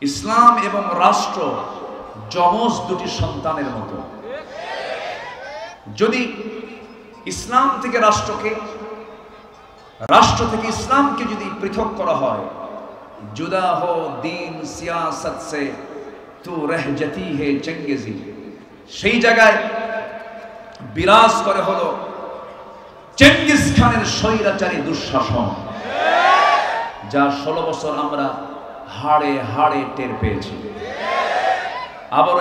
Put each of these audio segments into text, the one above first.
ইসলাম এবং রাষ্ট্র যমজ দুটি সন্তানের মতো। যদি ইসলাম থেকে রাষ্ট্রকে, রাষ্ট্র থেকে ইসলামকে যদি পৃথক করা হয়, जुदा हो दीन सियासत से तू रह जाती है चंगेजी, সেই জায়গায় বিরাজ করে হলো চেঙ্গিস খানের স্বৈরাচারী দুঃশাসন, যা 16 বছর আমরা হাড়ে হাড়ে টের পেয়েছি। আবার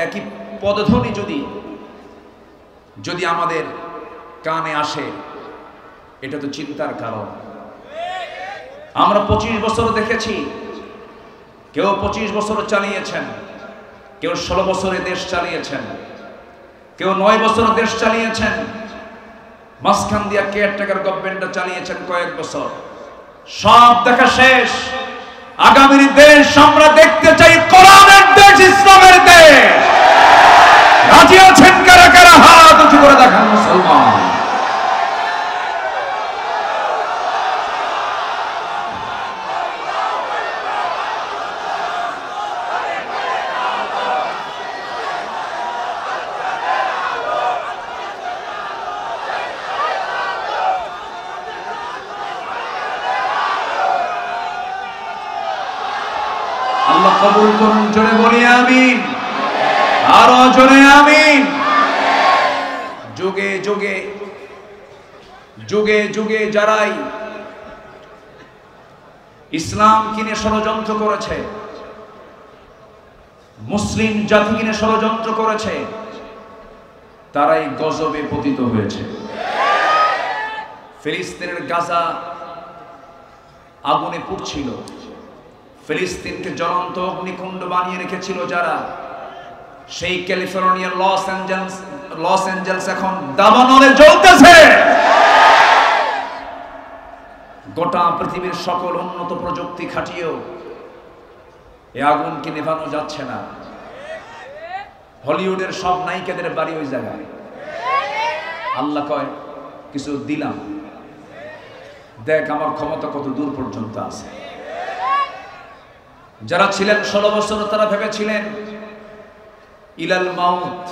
একই পদধ্বনি যদি আমাদের কানে আসে, এটা তো চিন্তার কারণ। আমরা 25 বছর দেখেছি, কেউ 25 বছর চালিয়েছেন, কেউ 16 বছরে দেশ চালিয়েছেন, কেউ 9 বছর দেশ চালিয়েছেন, মাঝখান দিয়া কেয়ারটেকার গভর্নমেন্টটা চালিয়েছেন কয়েক বছর। সব দেখা শেষ। আগামীর দেশ আমরা দেখতে চাই কোরআনের দেশ, ইসলামের দেশ। রাজি আছেন কারা কারা? হাত উঁচু করে দেখান মুসলমান। আল্লাহ কবুল করুন। জোরে বলি আমিন, আরো জোরে আমিন। যুগে যুগে যুগে যুগে যারাই ইসলাম কিনে ষড়যন্ত্র করেছে, মুসলিম জাতি কিনে ষড়যন্ত্র করেছে, তারাই গজবে পতিত হয়েছে। ফিলিস্তিনের গাজা আগুনে পুড়ছিল, ফিলিস্তিনকে জ্বলন্ত অগ্নিকুণ্ড বানিয়ে রেখেছিল যারা, সেই ক্যালিফোর্নিয়ার লস অ্যাঞ্জেলস এখন দাবানলে জ্বলতেছে। গোটা পৃথিবীর সকল উন্নত প্রযুক্তি খাটিয়েও এই আগুনকে নেভানো যাচ্ছে না। হলিউডের সব নায়িকাদের বাড়ি ওই জায়গায়। আল্লাহ কয় কিছু দিলাম, দেখ আমার ক্ষমতা কত দূর পর্যন্ত আছে। যারা ছিলেন 16 বছর, তারা ভেবেছিলেন ইলাল মাউত,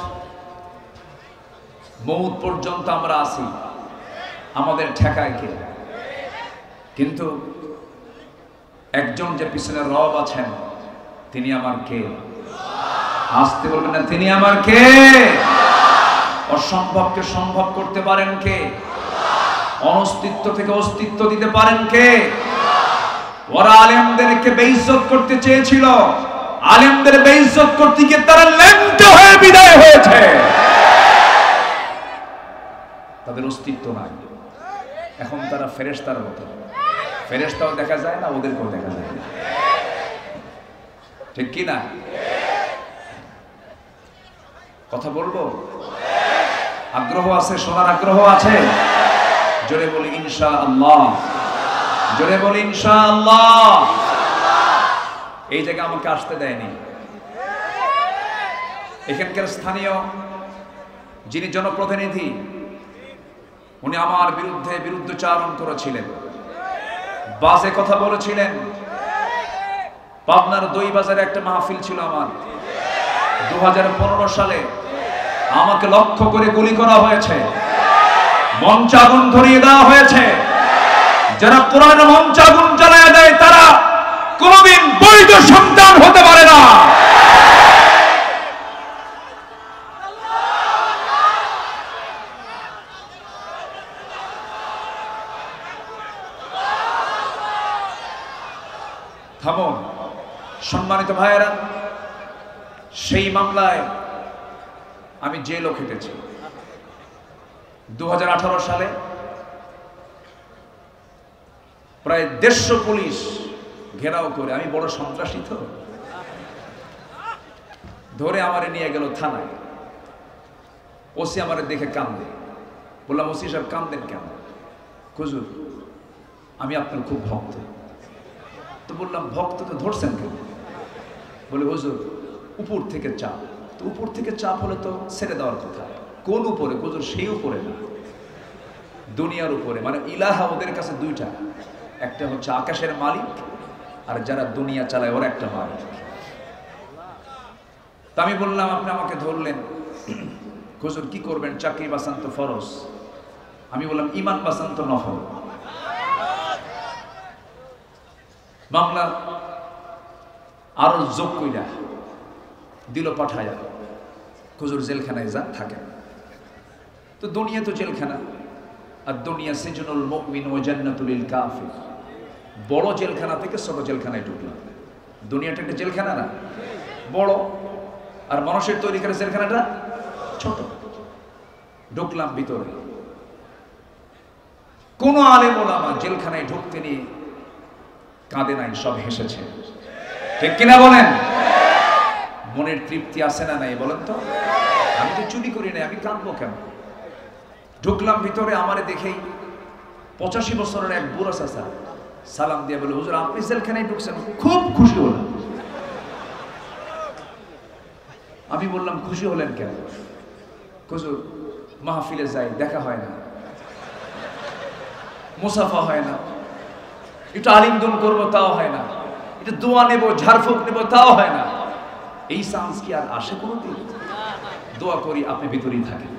মৌত পর্যন্ত আমরা আছি, আমাদের ঠেকায় কে? কিন্তু একজন যে পিছনে রব আছেন, তিনি আমার কে? আসতে বলবেন না, তিনি আমার কে? অসম্ভবকে সম্ভব করতে পারেন কে? অনস্তিত্ব থেকে অস্তিত্ব দিতে পারেন কে? ওরা আলেমদেরকে বেইজ্জত করতে চেয়েছিল, আলেমদের বেইজ্জত করতে গিয়ে তারা ল্যাংটা হয়ে বিদায় হয়েছে। তাদের অস্তিত্ব নাই। এখন তারা ফেরেশতার মতো। ফেরেশতাও দেখা যায় না, ওদেরকেও দেখা যায় না। ঠিক কি না? কথা বলবো? আগ্রহ আছে, শোনার আগ্রহ আছে? জোরে বলি ইনশাআল্লাহ, জোরে বলি ইনশাআল্লাহ। এই জায়গা আমাকে আসতে দেয়নি। এখানকার স্থানীয় যিনি জনপ্রতিনিধি, উনি আমার বিরুদ্ধে বিরুদ্ধচারণ করেছিলেন, বাজে কথা বলেছিলেন। পাবনার দই বাজারে একটা মাহফিল ছিল আমার, 2015 সালে আমাকে লক্ষ্য করে গুলি করা হয়েছে, মঞ্চ আগুন ধরিয়ে দেওয়া হয়েছে। যারা কোরআন মঞ্চ আগুন জ্বালায় দেয়, তারা কোনদিন বৈধ সন্তান হতে পারে না। থামুন সম্মানিত ভাইয়েরা, সেই মামলায় আমি জেলও খেটেছি। 2018 সালে প্রায় 150 পুলিশ ঘেরাও করে, আমি বড় সন্ত্রাসী তো, ধরে আমারে নিয়ে গেল থানায়। ওসি আমারে দেখে কান্দে। বললাম, ওসি সাহেব কান্দেন কেন? হুজুর আমি আপনার খুব ভক্ত। তো বললাম, ভক্ত তো ধরছেন কেন? বলে, হুজুর উপর থেকে চাপ। তো উপর থেকে চাপ হলে তো ছেড়ে দেওয়ার কথা। কোন উপরে? হুজুর সেই উপরে না, দুনিয়ার উপরে। মানে ইলাহা ওদের কাছে দুইটা, একটা হচ্ছে আকাশের মালিক, আর যারা দুনিয়া চালায় ওরা একটা মালিক। তা আমি বললাম আপনি আমাকে ধরলেন, হুজুর কি করবেন, চাকরি বাঁচান তো ফরজ। আমি বললাম ইমান বাঁচান তো নফল। মামলা আরো যোগ কইরা দিল পাঠায়া, হুজুর জেলখানায় যান থাকেন। তো দুনিয়া তো জেলখানা, আর দুনিয়া সিজনুল মুমিন ওয়া জান্নাতুল লিল কাফির। বড় জেলখানা থেকে ছোট জেলখানায় ঢুকলাম। দুনিয়াটা একটা জেলখানা না, বড়, আর মানুষের তৈরি করে জেলখানাটা ছোট। ঢুকলাম ভিতরে, কোন আলেম ওলামা জেলখানায় ঢুকতে নিয়ে কাঁদে নাই, সব হেসেছে। ঠিক কিনা বলেন? মনের তৃপ্তি আছে না নাই বলেন তো? আমি তো চুরি করি নাই, আমি কাঁদবো কেন? ঢুকলাম ভিতরে, আমারে দেখেই 85 বছরের এক বুড়া চাচা সালাম দিয়ে বলে, হুজুর আপনি জেলখানায় ঢুকছেন, খুব খুশি হলাম। আমি বললাম খুশি হলেন কেন? হুজুর মাহফিলে যাই, দেখা হয় না, মুসাফা হয় না, একটু আলিমদুন করবো তাও হয় না, একটু দোয়া নেব, ঝাড়ফুঁক নেব তাও হয় না। এই চান্স কি আর আসে কোনোদিন? দোয়া করি আপনি ভিতরেই থাকেন।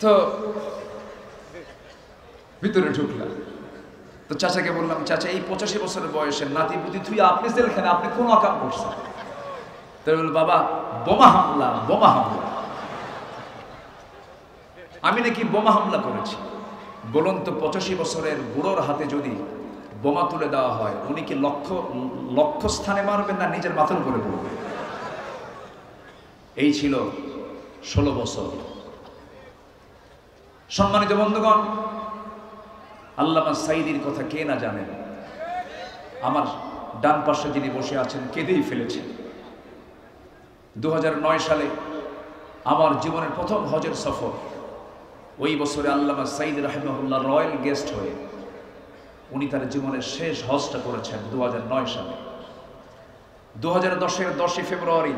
তো ভিতরে ঢুকলাম, তো চাচাকে বললাম, চাচা এই 85 বছরের বয়সের নাতি বুদ্ধি তুই আপনি জেলখানে, আপনি কোন আকাম করছেন? তাই বলল, বাবা বোমা হামলা, বোমা হামলা। আমি নাকি বোমা হামলা করেছি? বলুন তো 85 বছরের বুড়োর হাতে যদি বোমা তুলে দেওয়া হয়, উনি কি লক্ষ্য স্থানে মারবেন না নিজের মাথার উপরে পড়বে? এই ছিল 16 বছর। সম্মানিত বন্ধুগণ, আল্লামা সাঈদীর কথা কে না জানেন? আমার ডান পাশে যিনি বসে আছেন কেঁদেই ফেলেছেন। 2009 সালে আমার জীবনের প্রথম হজের সফর, ওই বছরে আল্লামা সাঈদী রাহিমাহুল্লাহ রয়্যাল গেস্ট হয়ে উনি তার জীবনের শেষ হজটা করেছেন 2009 সালে। 2010-এর 10 ফেব্রুয়ারি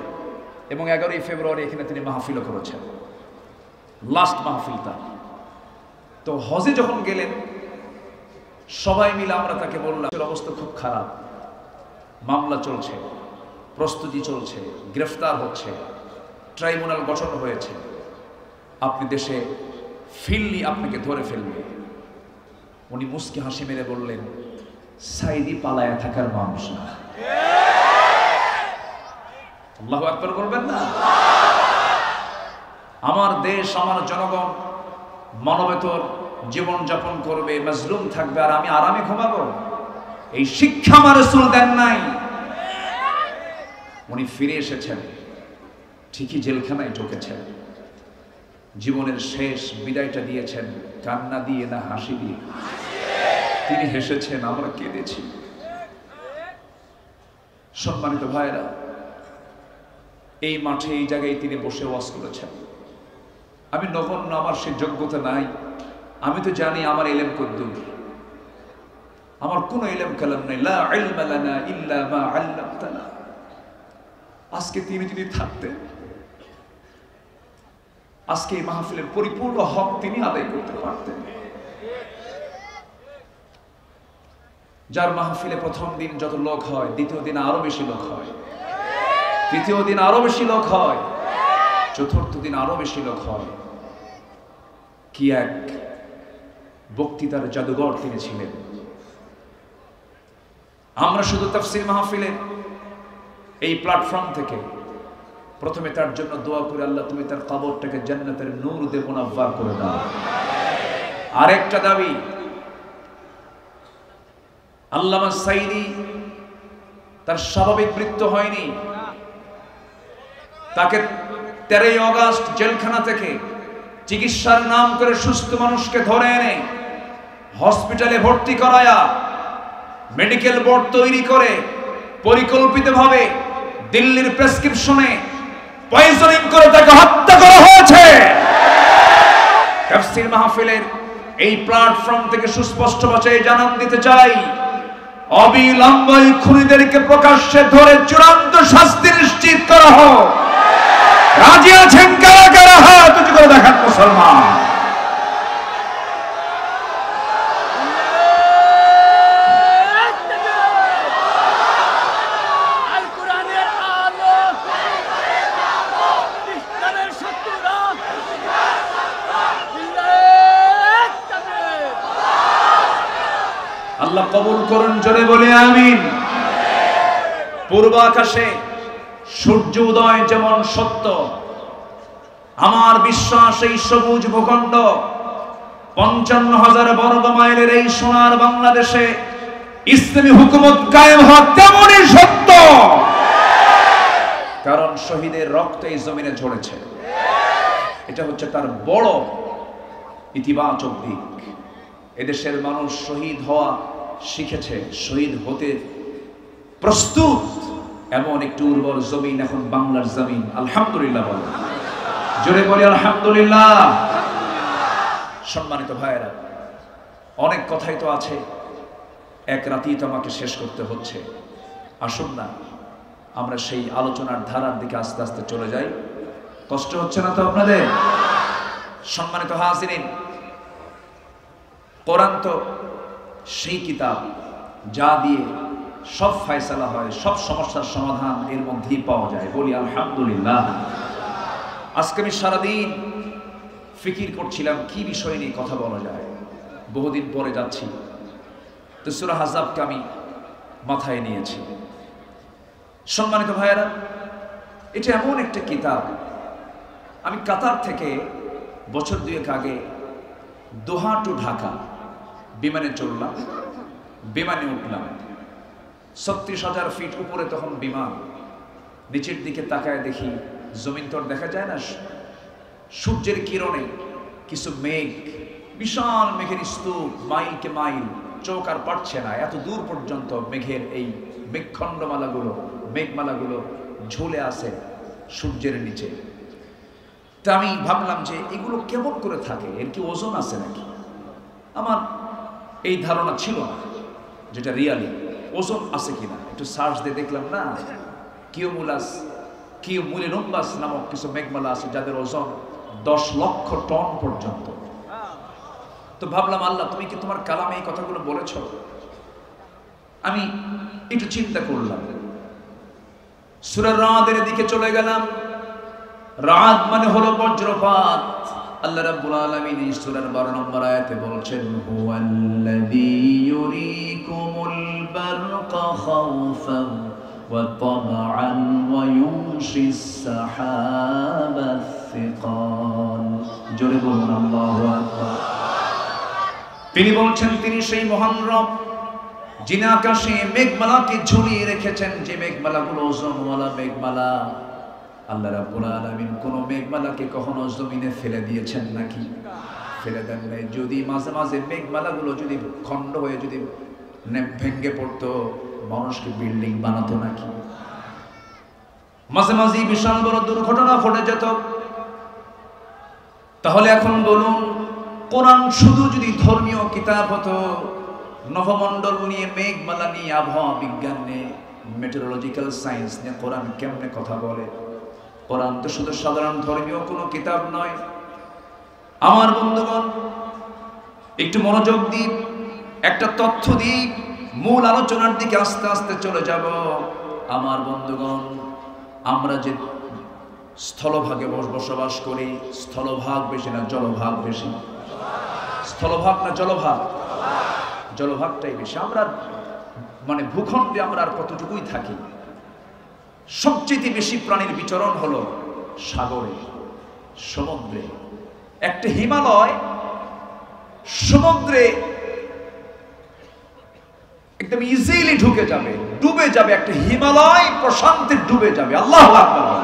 এবং 11 ফেব্রুয়ারি এখানে তিনি মাহফিলও করেছেন, লাস্ট মাহফিলটা। তো হজে যখন গেলেন, সবাই মিলে আমরা তাকে বললাম অবস্থা খুব খারাপ, মামলা চলছে, প্রস্তুতি চলছে, গ্রেফতার হচ্ছে, ট্রাইব্যুনাল গঠন হয়েছে, আপনি দেশে ফিরলি আপনাকে ধরে ফেলবে। উনি মুস্কি হাসি মেরে বললেন, সাঈদী পালায়া থাকার মানুষ না। আল্লাহু আকবার বলবেন না? আমার দেশ, আমার জনগণ মানবেতর জীবন যাপন করবে, মাজলুম থাকবে, আর আমি আরামে ঘুমাবো? এই শিক্ষা আমার রাসূল দেন নাই। উনি ফিরে এসেছেন, ঠিকই জেলখানায় ঢুকেছেন, জীবনের শেষ বিদায়টা দিয়েছেন কান্না দিয়ে না হাসি দিয়ে? তিনি হেসেছেন, আমরা কেঁদেছি। সম্মানিত ভাইরা, এই মাঠে, এই জায়গায় তিনি বসে ওয়াজ করেছেন। আমি নগণ্য, আমার সে যোগ্যতা নাই। আমি তো জানি আমার ইলম কদ্দুর, আমার কোনো ইলম কালাম নাই। লা ইলমা লানা ইল্লা মা আল্লামতানা। আজকে তিনি যদি থাকতেন, আজকে এই মাহফিলের পরিপূর্ণ হক তিনি আদায় করতে পারতেন। যার মাহফিলে প্রথম দিন যত লোক হয়, দ্বিতীয় দিন আরো বেশি লোক হয়, তৃতীয় দিন আরো বেশি লোক হয়, চতুর্থ দিন আরো বেশি লোক হয়। কি এক বক্তৃতার জাদুঘর তিনি ছিলেন। আমরা শুধু তাফসীর মাহফিলে এই প্ল্যাটফর্ম থেকে প্রথমে তার জন্য দোয়া করে, আল্লাহ তুমি তার কবরটাকে জান্নাতের নূর দিয়ে মুনাফফার করে দাও। আরেকটা দাবি, আল্লামা সাঈদী তার স্বাভাবিক মৃত্যু হয়নি। তাকে 13 আগস্ট জেলখানা থেকে চিকিৎসার নাম করে সুস্থ মানুষকে ধরে এনে হসপিটালে ভর্তি করায়া, মেডিকেল বোর্ড তৈরি করে পরিকল্পিতভাবে দিল্লির প্রেসক্রিপশনে পয়জনিং করে তাকে হত্যা করা হয়েছে। তাফসীর মাহফিলের এই প্ল্যাটফর্ম থেকে সুস্পষ্ট ভাষায় জানান দিতে চাই, অবিলম্বে খুনিদেরকে প্রকাশ্যে ধরে চূড়ান্ত শাস্তি নিশ্চিত করা হোক। রাজি আছেন কারা কারা? হাত উঁচু করে দেখান মুসলমান। কবুল করুন, জোরে বলে আমিন। পূর্ব আকাশে সূর্য উদয় যেমন সত্য, আমার বিশ্বাস এই সবুজ ভূখণ্ড 55,000 বর্গ মাইলের এই সোনার বাংলাদেশে ইসলামী হুকুমত কায়েম হওয়া তেমনই সত্য, কারণ শহীদের রক্ত এই জমিনে ঝরেছে। এটা হচ্ছে তার বড় ইতিবাচক দিক। এদেশের মানুষ শহীদ হওয়া শিখেছে, শহীদ হতে প্রস্তুত। এমন একটি উর্বর জমিন এখন বাংলার জমিন। আলহামদুলিল্লাহ বলেন, জোরে বলি আলহামদুলিল্লাহ। সম্মানিত ভাইয়েরা, অনেক কথাই তো আছে, এক রাতেই তো আমাকে শেষ করতে হচ্ছে। আসুন না আমরা সেই আলোচনার ধারার দিকে আস্তে আস্তে চলে যাই। কষ্ট হচ্ছে না তো আপনাদের? সম্মানিত হাজিরিন, কোরআন তো সেই কিতাব যা দিয়ে সব ফয়সালা হয়, সব সমস্যার সমাধান এর মধ্যেই পাওয়া যায়। বলি আলহামদুলিল্লাহ। আজকে আমি সারাদিন ফিকির করছিলাম কি বিষয় নিয়ে কথা বলা যায়। বহুদিন পরে যাচ্ছি তো সূরা আহজাবকে আমি মাথায় নিয়েছি। সম্মানিত ভাইয়েরা, এটা এমন একটা কিতাব, আমি কাতার থেকে বছর 2 আগে দোহা টু ঢাকা বিমানে চললাম, বিমানে উঠলাম। 36,000 ফিট উপরে তখন বিমান। নিচের দিকে তাকায় দেখি জমিন তো দেখা যায় না, সূর্যের কিরণে কিছু মেঘ, বিশাল মেঘের স্তূপ, মাইলকে মাইল, চোখ আর পাচ্ছে না, এত দূর পর্যন্ত মেঘের এই মেঘমালাগুলো ঝুলে আছে সূর্যের নিচে। তা আমি ভাবলাম যে এগুলো কেমন করে থাকে, এর কি ওজন আছে নাকি? আমার এই ধারণা ছিল না যেটা রিয়ালি ওজন আছে কিনা। একটু সার্চ দিয়ে দেখলাম না, কিউমুলিনুম্বাস নামক কিছু মেঘমালা আছে যাদের ওজন 10 লক্ষ টন পর্যন্ত। তো ভাবলাম, আল্লাহ তুমি কি তোমার কালামে এই কথাগুলো বলেছ? আমি একটু চিন্তা করলাম, সূরা রাদের দিকে চলে গেলাম। রাদ মানে হলো বজ্রপাত। আল্লাহ রাব্বুল আলামিন এই সূরার 12 নম্বর আয়াতে বলছেন, হুয়াল্লাযী ইউরিকুমুল বারকা খাওফান ওয়া তামআন ওয়া ইউনশিস সাহাবাস সিকাল। জোরে বলুন আল্লাহু আকবার। তিনি বলছেন, তিনি সেই মহান রব যিনি আকাশে মেঘমালাকে ঝুলিয়ে রেখেছেন, যে মেঘমালাগুলো ওজনওয়ালা মেঘমালা। আল্লাহ রাব্বুল আলামিন কোন মেঘমালাকে কখনো জমিনে ফেলে দিয়েছেন নাকি? ফেলে দেন নাই। যদি মাঝে মাঝে মেঘমালাগুলো যদি খণ্ড হয়ে যদি ভেঙে পড়তো, মানুষকে বিল্ডিং বানাতো নাকি? মাঝে মাঝে বিশাল বড় দুর্ঘটনা ঘটে যেত। তাহলে এখন বলুন, কোরআন শুধু যদি ধর্মীয় কিতাব হতো, নভমণ্ডল নিয়ে, মেঘমালা নিয়ে, আবহাওয়া বিজ্ঞান নিয়ে, মেটেরোলজিক্যাল সায়েন্স নিয়ে কোরআন কেমনে কথা বলে? কোরআন তো শুধু সাধারণ ধর্মীয় কোনো কিতাব নয়। আমার বন্ধুগণ, একটু মনোযোগ দিন, একটা তথ্য দিই, মূল আলোচনার দিকে আস্তে আস্তে চলে যাব। আমার বন্ধুগণ, আমরা যে স্থলভাগে বসবাস করি, স্থলভাগ বেশি না জলভাগ বেশি? স্থলভাগ না জলভাগ? জলভাগটাই বেশি। আমরা মানে ভূখণ্ডে আমরা আর কতটুকুই থাকি। সবচেয়ে বেশি প্রাণীর বিচরণ হলো সাগরে, সমুদ্রে। একটা হিমালয় সমুদ্রে একদম ইজিলি ঢুকে যাবে, ডুবে যাবে। একটা হিমালয় প্রশান্তে ডুবে যাবে। আল্লাহু আকবার।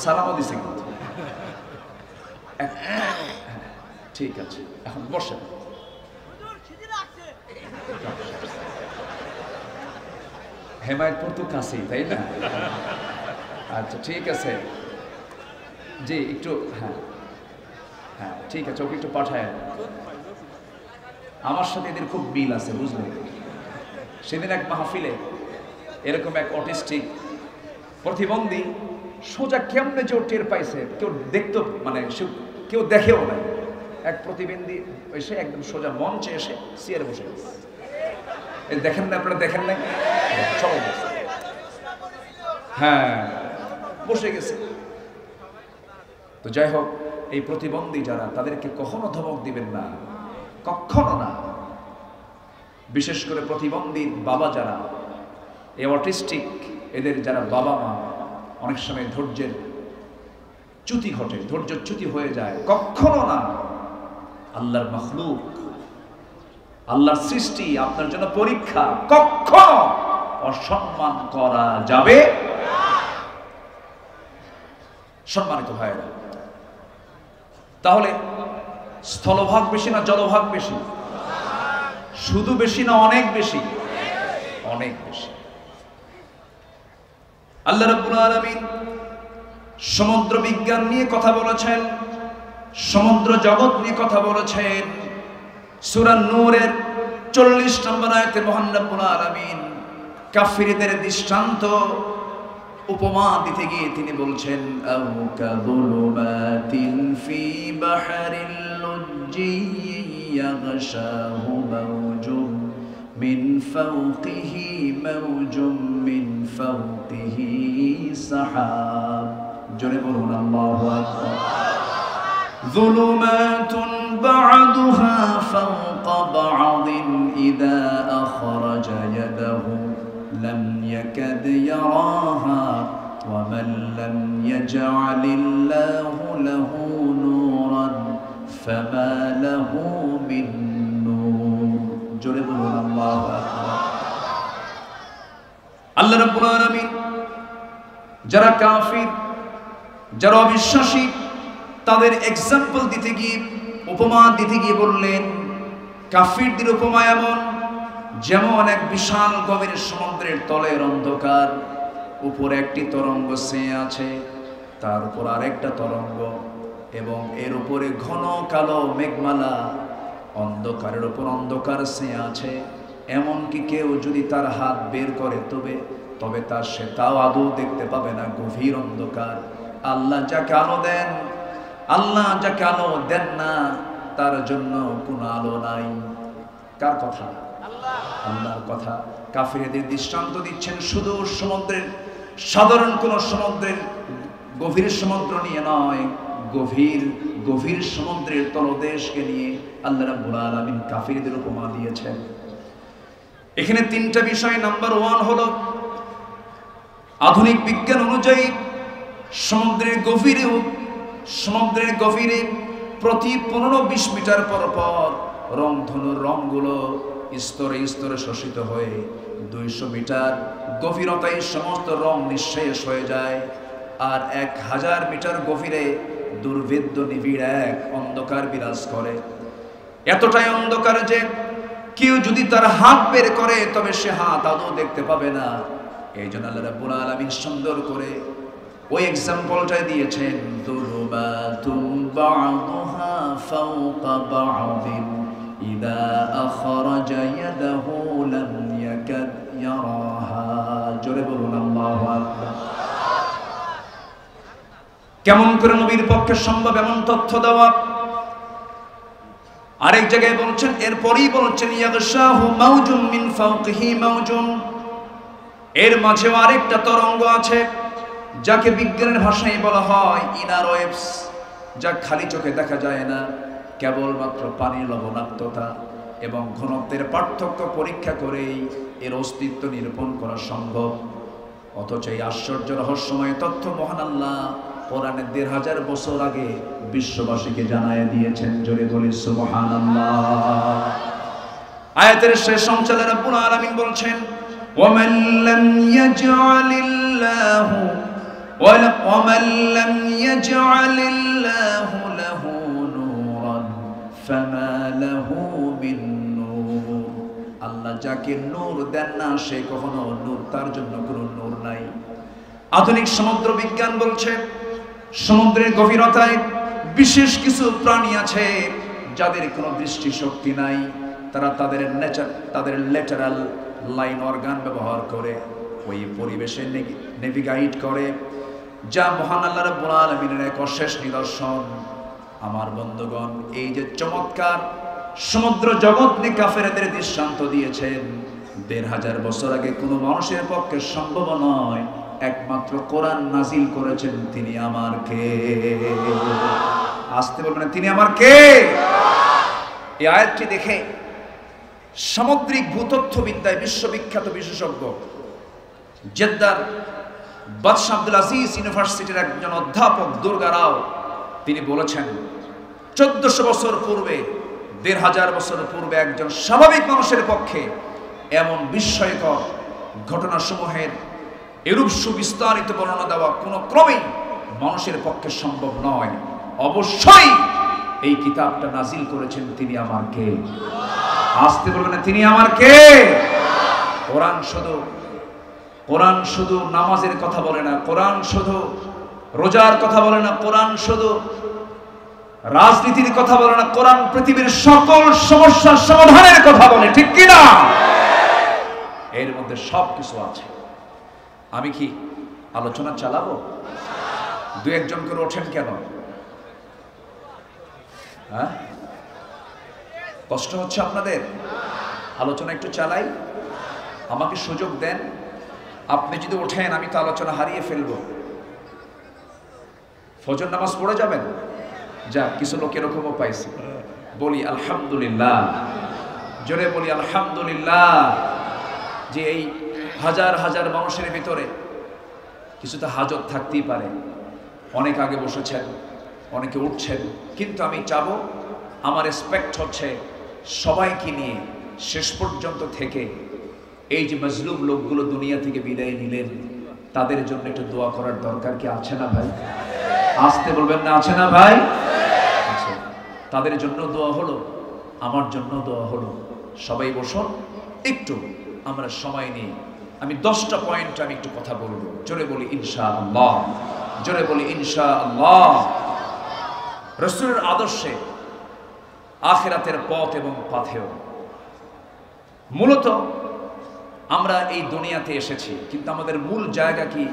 সালামও দিছে কিন্তু। ঠিক আছে, এখন বসেন। হেমায়তপুর তো কাছেই, তাই না? আচ্ছা ঠিক আছে, জি একটু, হ্যাঁ হ্যাঁ ঠিক আছে, ওকে একটু পাঠায়। আমার সাথে এদের খুব মিল আছে, বুঝলেন? সেদিন এক মাহফিলে এরকম এক অটিস্টিক প্রতিবন্ধী সোজা কেমনে যে টের পাইছে, কেউ দেখতো, মানে কেউ দেখেও নাই, এক প্রতিবন্ধী এসে একদম সোজা মঞ্চে এসে চেয়ারে বসে গেছে। দেখেন না আপনারা, দেখেন না? সবাই হ্যাঁ বসে গেছে। তো যাই হোক, এই প্রতিবন্ধী যারা, তাদেরকে কখনো ধমক দিবেন না, কখনো না। বিশেষ করে প্রতিবন্ধী বাবা যারা, এই অটিস্টিক, এদের যারা বাবা মা, অনেক সময় ধৈর্যের চ্যুতি ঘটে, ধৈর্যচ্যুতি হয়ে যায়। কখনো না। আল্লাহর মাখলুক, আল্লাহর সৃষ্টি, আপনার জন্য পরীক্ষা, কখনো অসম্মান করা যাবে না। সম্মানিত ভাইরা, তাহলে স্থলভাগ বেশি না জলভাগ বেশি? শুধু বেশি না অনেক বেশি? অনেক বেশি। আল্লাহ রাব্বুল আলামিন সমুদ্র বিজ্ঞান নিয়ে কথা বলেছেন, সমুদ্র জগৎ নিয়ে কথা বলেছেন। সূরা নূরের 40 নম্বর আয়াতে মহান রব্বুল আলামিন কাফিরদের দৃষ্টান্ত উপমা দিতে গিয়ে তিনি বলছেন, আও কাযুলুমাতিন ফি বাহরিল লুজ্জি ইয়াগশাহু মাওজুম মিন ফাওকিহি মাওজুম মিন ফাওকিহি সাহাব। জোরে বলুন আল্লাহু আকবার। যুলুমাতুন বা'দুহা ফাওকা বা'দিন ইযা আখরাজা ইয়াদাহু لم يكد يراها ومن لم يجعل الله له نورا فما له من نور। জোরে বলুন আল্লাহু আকবার। আল্লাহ রাব্বুল আলামিন যারা কাফির, যারা অবিশ্বাসী, তাদের এক্সাম্পল দিতে গিয়ে, উপমা দিতে গিয়ে বললেন, কাফিরদের উপমা এমন যেমন এক বিশাল গভীর সমুদ্রের তলের অন্ধকার, উপরে একটি তরঙ্গ ছেয়ে আছে, তার উপর আরেকটা তরঙ্গ, এবং এর উপরে ঘন কালো মেঘমালা, অন্ধকারের উপর অন্ধকার ছেয়ে আছে। এমনকি কেউ যদি তার হাত বের করে তবে তার সে তাও আদৌ দেখতে পাবে না, গভীর অন্ধকার। আল্লাহ যাকে আলো দেন, আল্লাহ যাকে আলো দেন না, তার জন্য কোনো আলো নাই। কার কথা? আল্লাহর কথা। কাফিরদের দৃষ্টান্ত দিচ্ছেন শুধু সমুদ্রের, সাধারণ কোন সমুদ্রের গভীর সমুদ্র নিয়ে নয়, গভীর সমুদ্রের তলদেশকে নিয়ে আল্লাহ রাব্বুল আলামিন কাফিরদের উপমা দিয়েছেন। এখানে তিনটা বিষয়। নাম্বার 1 হলো, আধুনিক বিজ্ঞান অনুযায়ী সমুদ্রের গভীরে প্রতি 15-20 মিটার পর পর রংধনুর রংগুলো স্তরে স্তরে শোষিত হয়ে 200 মিটার গভীরতায় সমস্ত রং নিঃশেষ হয়ে যায়। আর 1000 মিটার গভীরে দুর্ভেদ্য নিবিড় এক অন্ধকার বিরাজ করে। এতটাই অন্ধকার যে কেউ যদি তার হাত বের করে তবে সে হাত আদৌ দেখতে পাবে না। এই জন্য আল্লাহ রাব্বুল আলামিন সুন্দর করে ওই এক্সাম্পলটাই দিয়েছেন, যুলুমাতুন বা'দুহা ফাওকা বা'দিন ইযা আখরাজা ইয়াদাহু লাম ইয়াকাদ ইয়ারাহা। জোরে বলুন আল্লাহু আকবার। কেমন করে নবীর পক্ষে সম্ভব এমন তথ্য দেওয়া? আরেক জায়গায় বলছেন, এরপরই বলছেন, ইয়াগশাহু মাওজুম মিন ফাওকিহি মাওজুম। এর মাঝেও আরেকটা তরঙ্গ আছে, যাকে বিজ্ঞানের ভাষায় বলা হয় ইনার ওয়েভস, যা খালি চোখে দেখা যায় না। কেবলমাত্র পানির লবণাক্ততা এবং ঘনত্বের পার্থক্য পরীক্ষা করেই এর অস্তিত্ব নিরূপণ করা সম্ভব। অথচ এই আশ্চর্য রহস্যময় তথ্য মহান আল্লাহ কোরআনের 1500 বছর আগে বিশ্ববাসীকে জানায় দিয়েছেন। জোরে বলি সুবহানাল্লাহ। আয়াতের শেষ অংশে আল্লাহ রাব্বুল আলামিন বলছেন, ومن لم يجعل الله له نورا فما له من نور। আল্লাহ যাকে নূর দেন না, সে কখনো নূর, তার জন্য কোনো নূর নাই। আধুনিক সমুদ্র বিজ্ঞান বলছে, সমুদ্রের গভীরতায় বিশেষ কিছু প্রাণী আছে যাদের কোনো দৃষ্টি শক্তি নাই। তারা তাদের ল্যাটারাল লাইন অর্গান ব্যবহার করে ওই পরিবেশে নেভিগেট করে, যা মহান আল্লাহ রাব্বুল আলামিনের এক অশেষ নিদর্শন। আমার বন্ধুগণ, এই যে চমৎকার সমুদ্র জগৎ নিয়ে কাফেরদের দৃষ্টান্ত দিয়েছেন, ১৫০০ বছর আগে কোনো মানুষের পক্ষে সম্ভব নয়। একমাত্র কোরআন নাজিল করেছেন তিনি আমার কে? আসতে বলবেন তিনি আমার কে? এই আয়াতটি দেখে সামুদ্রিক ভূতত্ত্ববিদ্যায় বিশ্ববিখ্যাত বিশেষজ্ঞ জেদ্দার বাদশাহ আব্দুল আজিজ ইউনিভার্সিটির একজন অধ্যাপক দুর্গা রাও তিনি বলেছেন, ১৪০০ বছর পূর্বে, ১৫০০ বছর পূর্বে একজন স্বাভাবিক মানুষের পক্ষে এমন বিস্ময়কর ঘটনাসমূহের এরূপ সুবিস্তারিত বর্ণনা দেওয়া কোনো ক্রমেই মানুষের পক্ষে সম্ভব নয়। অবশ্যই এই কিতাবটা নাজিল করেছেন তিনি আমার কে? আসতে বলবেন তিনি আমার কে? কোরআন শুধু নামাজের কথা বলে না, কোরআন শুধু রোজার কথা বলে না, কোরআন শুধু রাজনীতির কথা বলে না, কোরআন পৃথিবীর সকল সমস্যার সমাধানের কথা বলে, ঠিক কিনা? এর মধ্যে সব কিছু আছে। আমি কি আলোচনা চালাবো? দু একজন করে ওঠেন কেন? হ্যাঁ, কষ্ট হচ্ছে আপনাদের? আলোচনা একটু চালাই, আমাকে সুযোগ দেন। আপনি যদি ওঠেন আমি তো আলোচনা হারিয়ে ফেলবো। ফজর নামাজ পড়ে যাবেন? যা, কিছু লোক এরকমও পাইছি। বলি আলহামদুলিল্লাহ, জোরে বলি আলহামদুলিল্লাহ, যে এই হাজার হাজার মানুষের ভিতরে কিছুটা হাজত থাকতেই পারে। অনেক আগে বসেছেন, অনেকে উঠছেন, কিন্তু আমি চাবো, আমার রেসপেক্ট হচ্ছে সবাইকে নিয়ে শেষ পর্যন্ত থেকে এই যে মজলুম লোকগুলো দুনিয়া থেকে বিদায় নিলেন, তাদের জন্য একটু দোয়া করার দরকার কি আছে না ভাই? আসতে বলবেন না, আছে না ভাই? আছে। তাদের জন্য দোয়া হলো, আমার জন্য দোয়া হলো। সবাই বসুন, একটু আমরা সময় নিয়ে আমি 10টা পয়েন্ট আমি একটু কথা বলবো। জোরে বলি ইনশাআল্লাহ, জোরে বলি ইনশাআল্লাহ। রাসূলের আদর্শে আখিরাতের পথ এবং পাথেয়। মূলত আমরা এই দুনিয়াতে এসেছি, কিন্তু আমাদের মূল জায়গা কি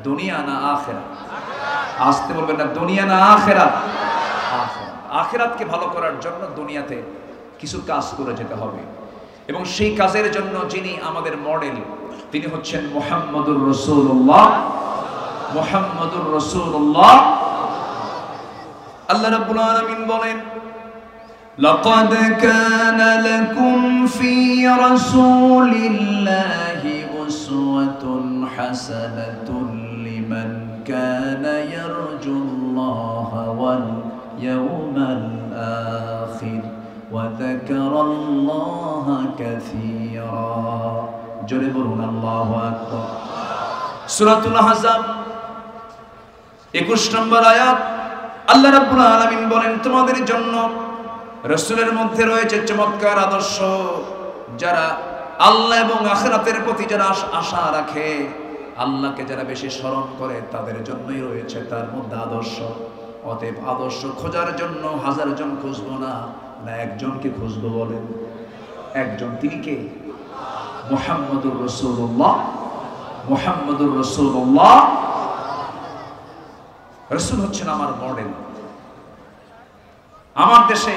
দুনিয়া না আখিরাত? আসতে বলবেন না, দুনিয়া না আখিরাত? আখিরাতকে ভালো করার জন্য দুনিয়াতে কিছু কাজ করে যেতে হবে, এবং সেই কাজের জন্য যিনি আমাদের মডেল, তিনি হচ্ছেন মুহাম্মদুর রাসূলুল্লাহ। মুহাম্মদুর রাসূলুল্লাহ। আল্লাহ রাব্বুল আলামিন বলেন, লাকাদ কানা লাকুম ফি রাসূলিল্লাহি উসওয়াতুন হাসানাতুন লিমান কানা ইয়ারজুল্লাহা ওয়াল ইয়াওমাল আখির ওয়া যাকারাল্লাহা কাসীরা। জোরে বলুন আল্লাহু আকবার। সূরাতুল আহজাব 21 নম্বর আয়াত। আল্লাহ রাব্বুল আলামিন বলেন, তোমাদের জন্য রাসূলের মধ্যে রয়েছে চমৎকার আদর্শ। যারা আল্লাহ এবং আখিরাতের প্রতি যারা আশা রাখে, আল্লাহকে যারা বেশি স্মরণ করে, তাদের জন্যই রয়েছে তার মধ্যে আদর্শ। অতএব আদর্শ খোঁজার জন্য 1000 জন খুঁজবো না, একজনকে খুঁজবো। বলেন একজন, তিনি কে? মুহাম্মদুর রাসূলুল্লাহ। মুহাম্মদুর রাসূলুল্লাহ। রাসূল হচ্ছেন আমার মডেল। আমার দেশে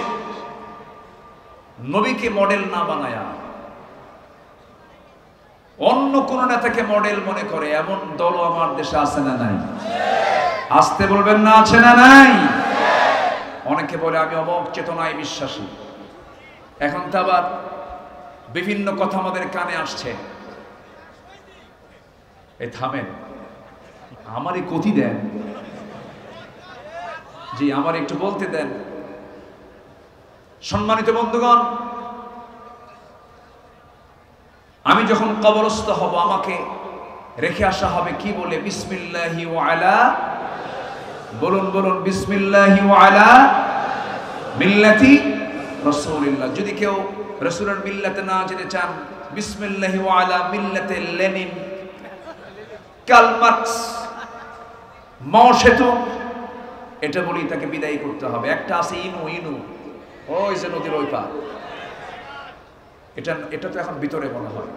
নবীকে মডেল না বানায়া অন্য কোন নেতাকে মডেল মনে করে এমন দলও আমার দেশে আছে না নাই? আসতে বলবেন না, আছে না নাই? অনেকে বলে আমি অমোঘ চেতনায় বিশ্বাসী। এখন তো আবার বিভিন্ন কথা আমাদের কানে আসছে। এই থামেন, আমারই কথি দেন, জি আমার একটু বলতে দেন। সম্মানিত বন্ধুগণ, আমি যখন কবরস্থ হব, আমাকে রেখে আসা হবে কি বলে? বিসমিল্লাহি ওয়া আলা, বলুন বলুন, বিসমিল্লাহি ওয়া আলা মিল্লাতি রাসূলিল্লাহ। যদি কেউ রাসূলের মিল্লাতে না যেতে চান, বিসমিল্লাহি ওয়া আলা মিল্লাতে লেনিন, কার্ল মার্কস, মাও সেতু, এটা বলি তাকে বিদায় করতে হবে। একটা আছে ইনু, ওই যে নদীর ওই পার, এটা তো এখন ভিতরে মনে হয়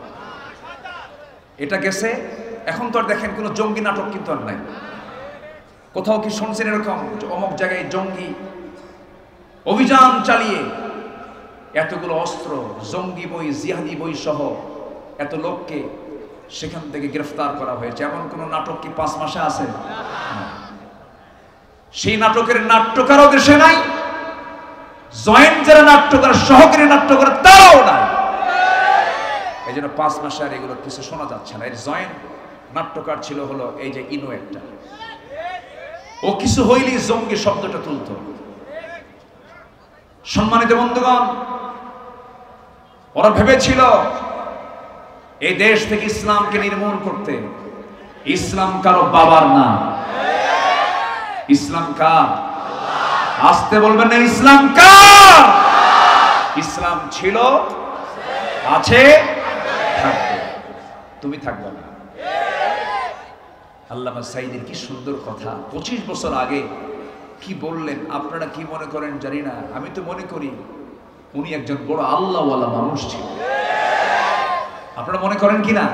এটা গেছে। এখন তো আর দেখেন কোনো জঙ্গি নাটক কিন্তু আর নাই। কোথাও কি শুনছেন এরকম অমুক জায়গায় জঙ্গি অভিযান চালিয়ে এতগুলো অস্ত্র, জঙ্গি বই, জিহাদি বই সহ এত লোককে সেখান থেকে গ্রেফতার করা হয়েছে। এমন কোন নাটক কি 5 মাসে আছে? সেই নাটকের নাট্যকারও দেশে নাই, জয়েন্ট যারা নাট্যকার, সহকারী নাট্যকার তারাও নাই। এই জন্য 5 মাসে আর এগুলো কিছু শোনা যাচ্ছে না। এর জয়েন্ট নাট্যকার ছিল হলো এই যে ইনো একটা, ও কিছু হইলেই জঙ্গি শব্দটা তুলত। সম্মানিত বন্ধুগণ, ওরা ভেবেছিল এই দেশ থেকে ইসলামকে নির্মূল করতে। ইসলাম কারো বাবার না, ইসলাম কার? আসতে বলবেন না, ইসলাম কার? ইসলাম ছিল, আছে, থাকবে। তুমি থাকবে না। আল্লামা সাঈদীর কি সুন্দর কথা, 25 বছর আগে কি বললেন। আপনারা কি মনে করেন জানি না, আমি তো মনে করি উনি একজন বড় আল্লাহওয়ালা মানুষ ছিলেন। আপনারা মনে করেন কি না?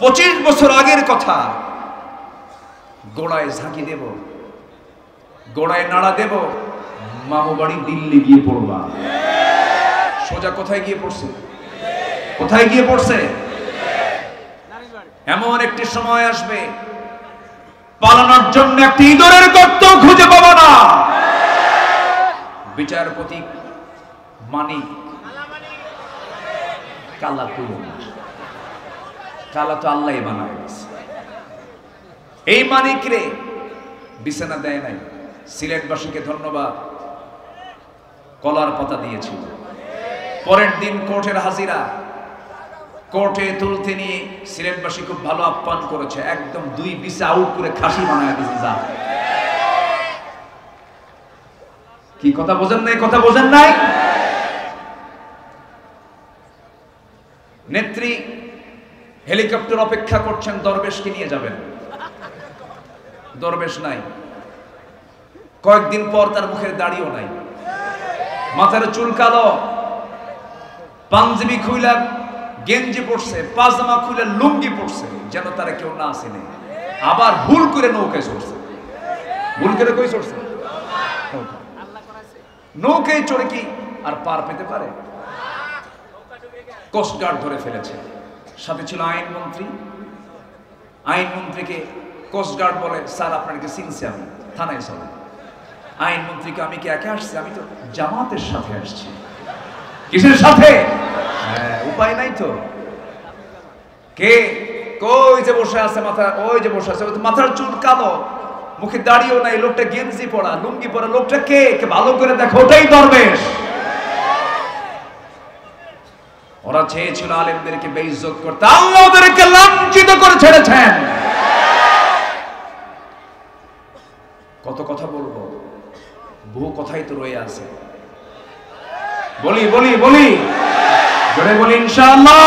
25 বছর আগের কথা। গোড়ায় ঝাঁকি দেব, গোড়ায় নাড়া দেব, মামু বাড়ি দিল্লি গিয়ে পড়বা। সোজা কোথায় গিয়ে পড়ছে? কোথায় গিয়ে পড়ছে? এমন একটি সময় আসবে পালানোর জন্য একটি ইঁদুরের গর্ত খুঁজে পাবো না। বিচারপতি মানিক কালা তুলো, কালা তো আল্লাহ বানায় গেছে। এই মানিক রে বিছানা দেয় নাই। সিলেটবাসীকে ধন্যবাদ, কলার পাতা দিয়েছিল। পরের দিন কোর্টের হাজিরা, কোর্টে তুলতে নিয়ে সিলেটবাসী খুব ভালো আপ্যায়ন করেছে। একদম 2 বিছে আউট করে খাসি বানায় দিয়েছে। যা কি কথা বোঝেন নাই? কথা বোঝেন নাই? নেত্রী হেলিকপ্টার অপেক্ষা করছেন, দরবেশকে নিয়ে যাবেন। দরবেশ নাই। কয়েকদিন পর তার মুখের দাড়িও নাই, মাথার চুল কালো, পাঞ্জাবি খুইলা গেঞ্জি পড়ছে, পাজামা খুলে লুঙ্গি পড়ছে, যেন তারা কেউ না আসেনি। আবার ভুল করে নৌকায় চড়ছে। ভুল করে কই চড়ছে? নৌকায় চড়ে কি আর পার পেতে পারে? কোস্টগার্ড ধরে ফেলেছে। সাথে ছিল আইনমন্ত্রী। আইনমন্ত্রীকে কোস্টগার্ড বলে, স্যার আপনাকে চিনছি, আমি থানায় চলে। আইনমন্ত্রীকে, আমি কি একা আসছি? আমি তো জামাতের সাথে আসছি। কিসের সাথে? উপায় নাই তো। কে? কই যে বসে আছে, মাথা ওই যে বসে আছে, মাথার চুল কালো, মুখে দাড়িও নাই, লোকটা গেঞ্জি পরা, লুঙ্গি পরা। লোকটা কে? ভালো করে দেখো, ওটাই দরবেশ। ওরা চেয়েছিল আলেমদেরকে বেইজ্জত করতে, আল্লাহ ওদেরকে লাঞ্ছিত করে ছেড়েছেন। কত কথা বলবো, বহু কথাই তো রয়ে আছে। বলি বলি বলি জোরে বলি, ইনশাআল্লাহ।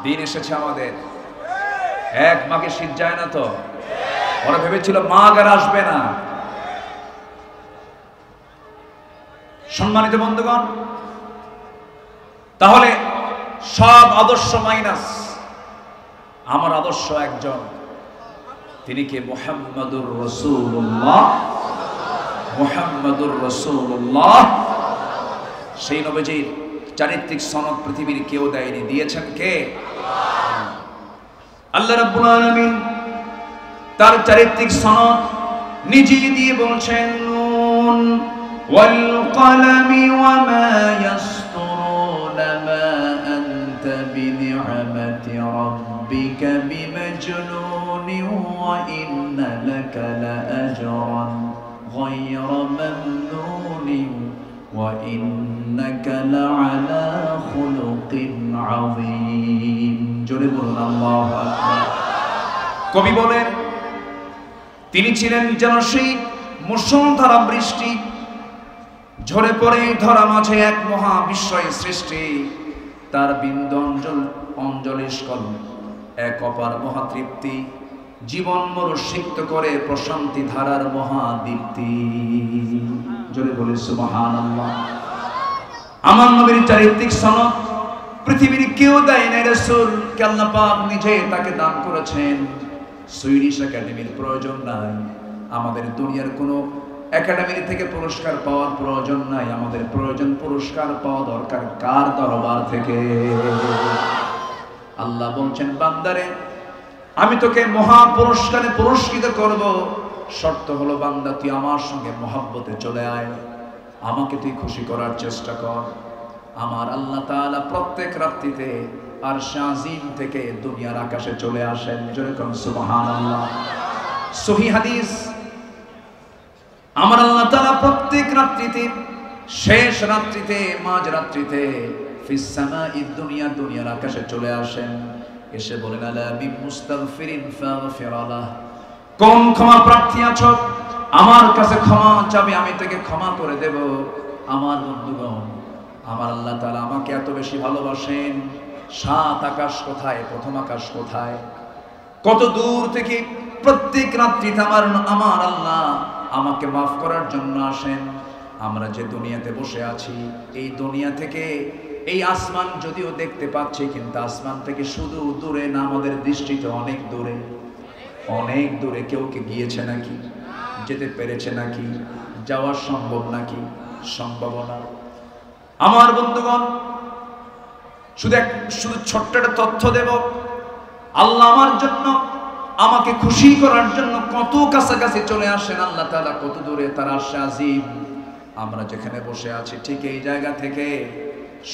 দিন এসেছে আমাদের। এক মাকে শীত যায় না তো। ওরা ভেবেছিল মাঘ আর আসবে না। সম্মানিত বন্ধুগণ, তাহলে সব আদর্শ মাইনাস, আমার আদর্শ একজন, তিনি কে? মুহাম্মাদুর রাসূলুল্লাহ। মুহাম্মাদুর রাসূলুল্লাহ। সেই নবীজির চারিত্রিক সনদ পৃথিবীর কেউ দেয়নি। দিয়েছেন কে? আল্লাহ রাব্বুল আলামিন তার চারিত্রিক সনদ নিজেই দিয়ে বলছেন, নুন ওয়াল কলামি ওয়া মা ইয়াসতুরুনা মা আনতা বিনি'মাতি রাব্বিকা বিমাজনুনিন ওয়া ইন্না লাকা লাআজরান গায়রা মামনুনিন ওয়া ইন্নাকা লাআলা খুলুকিন আযীম। জোরে বলুন আল্লাহু আকবার। কবি বলেন, তিনি ছিলেন যেন সেই মুষলধারা বৃষ্টি, ঝরে পড়ে ধরা মাঝে এক মহাবিশ্বয় সৃষ্টি। তার বিন্দু অঞ্জলিস্কল এক অপার মহাতৃপ্তি, জীবন মরুসিক্ত করে প্রশান্তি ধারার মহাদীপ্তি। জোরে বলে সুবহানাল্লাহ। আমার নবীর চারিত্রিক সনদ পৃথিবীর কেউ দেয় নাই। রাসূল কে আল্লাহ পাক নিজে তাকে দান করেছেন। সুইডিশ একাডেমির প্রয়োজন নাই, আমাদের দুনিয়ার কোনো একাডেমি থেকে পুরস্কার পাওয়ার প্রয়োজন নাই, আমাদের প্রয়োজন পুরস্কার পাওয়া দরকার কার দরবার থেকে? আল্লাহ বলছেন, বান্দারে আমি তোকে মহা পুরস্কারে পুরস্কৃত করব, শর্ত হলো বান্দা তুই আমার সঙ্গে মহব্বতে চলে আয়, আমাকে তুই খুশি করার চেষ্টা কর। আমার আল্লাহ তাআলা প্রত্যেক রাত্রিতে আরশে আজিম থেকে দুনিয়ার আকাশে চলে আসেন। জোরে কোন সুবহানাল্লাহ। সহিহ হাদিস, আমার আল্লাহ তাআলা প্রত্যেক রাত্রিতে, শেষ রাত্রিতে, মাঝ রাত্রিতে ফিস সামাঈদ দুনিয়া, দুনিয়ার আকাশে চলে আসেন, এসে বলেন, আলা মিন মুস্তাগফিরিন ফাগফির লাহ, কোন ক্ষমা প্রার্থী আছো আমার কাছে ক্ষমা চাবে, আমি তাকে ক্ষমা করে দেব। আমার বন্ধুগণ, আমার আল্লাহ তাআলা আমাকে এত বেশি ভালোবাসেন, সাত আকাশ কোথায়, প্রথম আকাশ কোথায়, কত দূর থেকে প্রত্যেক রাত্রিতে আমার আল্লাহ আমাকে মাফ করার জন্য আসেন। আমরা যে দুনিয়াতে বসে আছি, এই দুনিয়া থেকে এই আসমান যদিও দেখতে পাচ্ছি, কিন্তু আসমান থেকে শুধু দূরে না, আমাদের দৃষ্টিতে অনেক দূরে, অনেক দূরে। কেউ কি গিয়েছে নাকি? যেতে পেরেছে নাকি? যাওয়া সম্ভব নাকি? সম্ভব না। আমার বন্ধুগণ, শুধু ছোট্ট একটা তথ্য দেব, আল্লাহ আমার জন্য, আমাকে খুশি করার জন্য কত কাছাকাছি চলে আসেন আল্লাহ তাআলা, কত দূরে তার আরশে আজিম। আমরা যেখানে বসে আছি ঠিক এই জায়গা থেকে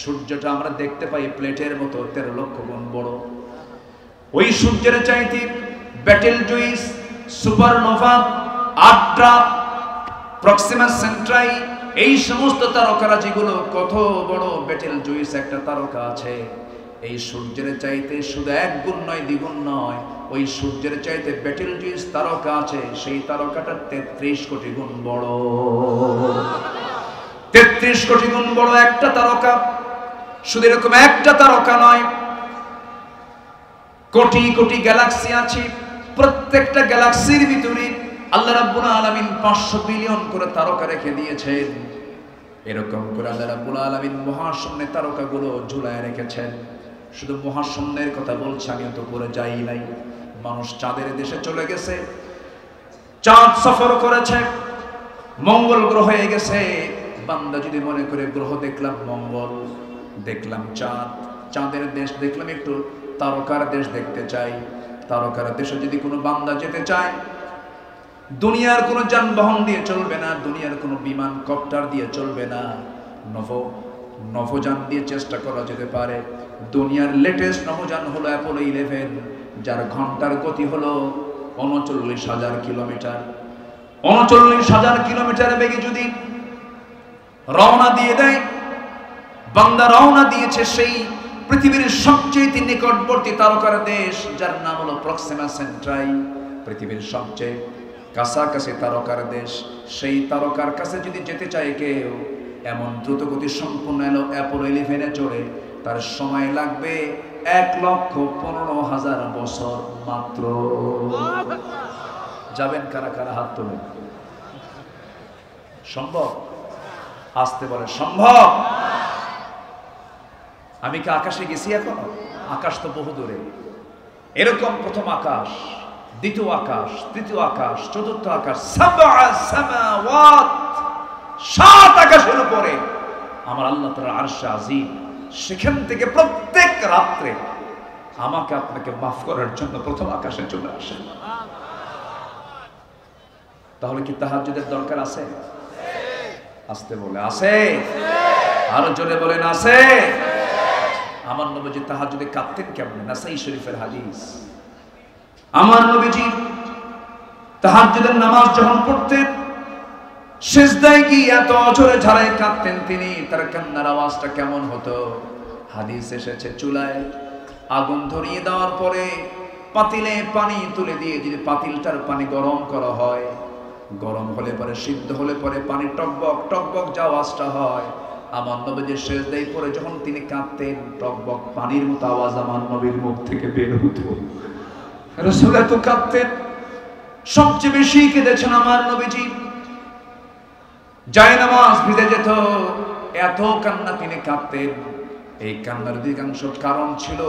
সূর্যটা আমরা দেখতে পাই প্লেটের মতো 13 লক্ষ গুণ বড়। ওই সূর্যের চাইতে Betelgeuse, supernova, Ardra, Proxima Centauri, এই সমস্ত তারকারাজিগুলো কত বড়। ব্যাটেল জুইস একটা তারকা আছে, এই সূর্যের চাইতে শুধু এক গুণ নয়, দ্বিগুণ নয়, ওই সূর্যের চাইতে ব্যাটেল জুইস তারকা আছে, সেই তারকাটা 33 কোটি গুণ বড়। 33 কোটি গুণ বড় একটা তারকা। শুধু এরকম একটা তারকা নয়, কোটি কোটি গ্যালাক্সি আছে, প্রত্যেকটা গ্যালাক্সির ভিতরে আল্লাহ রাব্বুল আলামিন 500 বিলিয়ন করে তারকা রেখে দিয়েছেন। এরকম করে আল্লাহ রাব্বুল আলামিন মহাশূন্যে তারকাগুলো ঝুলায় রেখেছেন। শুধু মহাশূন্যের কথা বলছি, আমি তো করে যাই নাই। মানুষ চাঁদের দেশে চলে গেছে, চাঁদ সফর করেছে, মঙ্গল গ্রহে গেছে। বান্দা যদি মনে করে গ্রহ দেখলাম মঙ্গল, দেখলাম চাঁদ, চাঁদের দেশ দেখলাম, একটু তারকার দেশ দেখতে চাই, তারকার দেশে যদি কোনো বান্দা যেতে চায়, দুনিয়ার কোনো যানবাহন দিয়ে চলবে না, দুনিয়ার কোনো বিমান কপ্টার দিয়ে চলবে না, নভোযান দিয়ে চেষ্টা করা যেতে পারে। দুনিয়ার লেটেস্ট নভোযান হলো অ্যাপোলো 11, যার ঘন্টার গতি হলো 39,000 কিলোমিটার। 39,000 কিলোমিটার বেগে যদি রওনা দিয়ে দেয়, বান্দা রওনা দিয়েছে সেই পৃথিবীর সবচেয়ে নিকটবর্তী তারকার দেশ, যার নাম হলো প্রক্সিমা সেন্ট্রাই, পৃথিবীর সবচেয়ে কাছাকাছি তারকার দেশ। সেই তারকার কাছে যদি যেতে চায় কেউ, এমন দ্রুতগতি সম্পূর্ণ অ্যাপোলো 11 চড়ে তার সময় লাগবে 1,15,000 বছর মাত্র। যাবেন কারা কারা? হাত তোলেন। সম্ভব? আসতে বলে সম্ভব। আমি কি আকাশে গেছি এখনো? আকাশ তো বহু দূরে। এরকম প্রথম আকাশ, দ্বিতীয় আকাশ, তৃতীয় আকাশ, চতুর্থ আকাশ, 7 আকাশের উপরে আমার আল্লাহ তাআলার আরশে আজিম। সেখান থেকে প্রত্যেক রাত্রে আমাকে আপনাকে মাফ করার জন্য প্রথম আকাশে চলে আসেন। তাহলে কি তাহাজ্জুদের দরকার আছে? আসতে বলে আছে, আরো জোরে বলেন আছে। আমার নবীজি তাহাজ্জুদে কাঁদতেন কেমন? নাসাই শরীফের হাদিস। আমার নবীজি তাহাজ্জুদের নামাজ যখন পড়তেন, সিজদায় গিয়ে এত জোরে ঝাড়ায় কাঁদতেন তিনি, তার কান্নার আওয়াজটা কেমন হতো? হাদিস এসেছে, চুলায় আগুন ধরিয়ে দেওয়ার পরে পাতিলে পানি তুলে দিয়ে যদি পাতিলটার পানি গরম করা হয়, গরম হলে পরে, সিদ্ধ হলে পরে পানি টকবক টকবক যে আওয়াজটা হয়, আমার নবীজির সিজদায় পড়ে যখন তিনি কাঁদতেন, টকবক পানির মতো আওয়াজ আমার নবীর মুখ থেকে বের হতো। রাসূল এত কাঁদতেন, সবচেয়ে বেশি কেঁদেছেন আমার নবীজি। জায়নামাজ ভিজে যেত, এত কান্না তিনি কাঁদতেন। এই কান্নার অধিকাংশ কারণ ছিল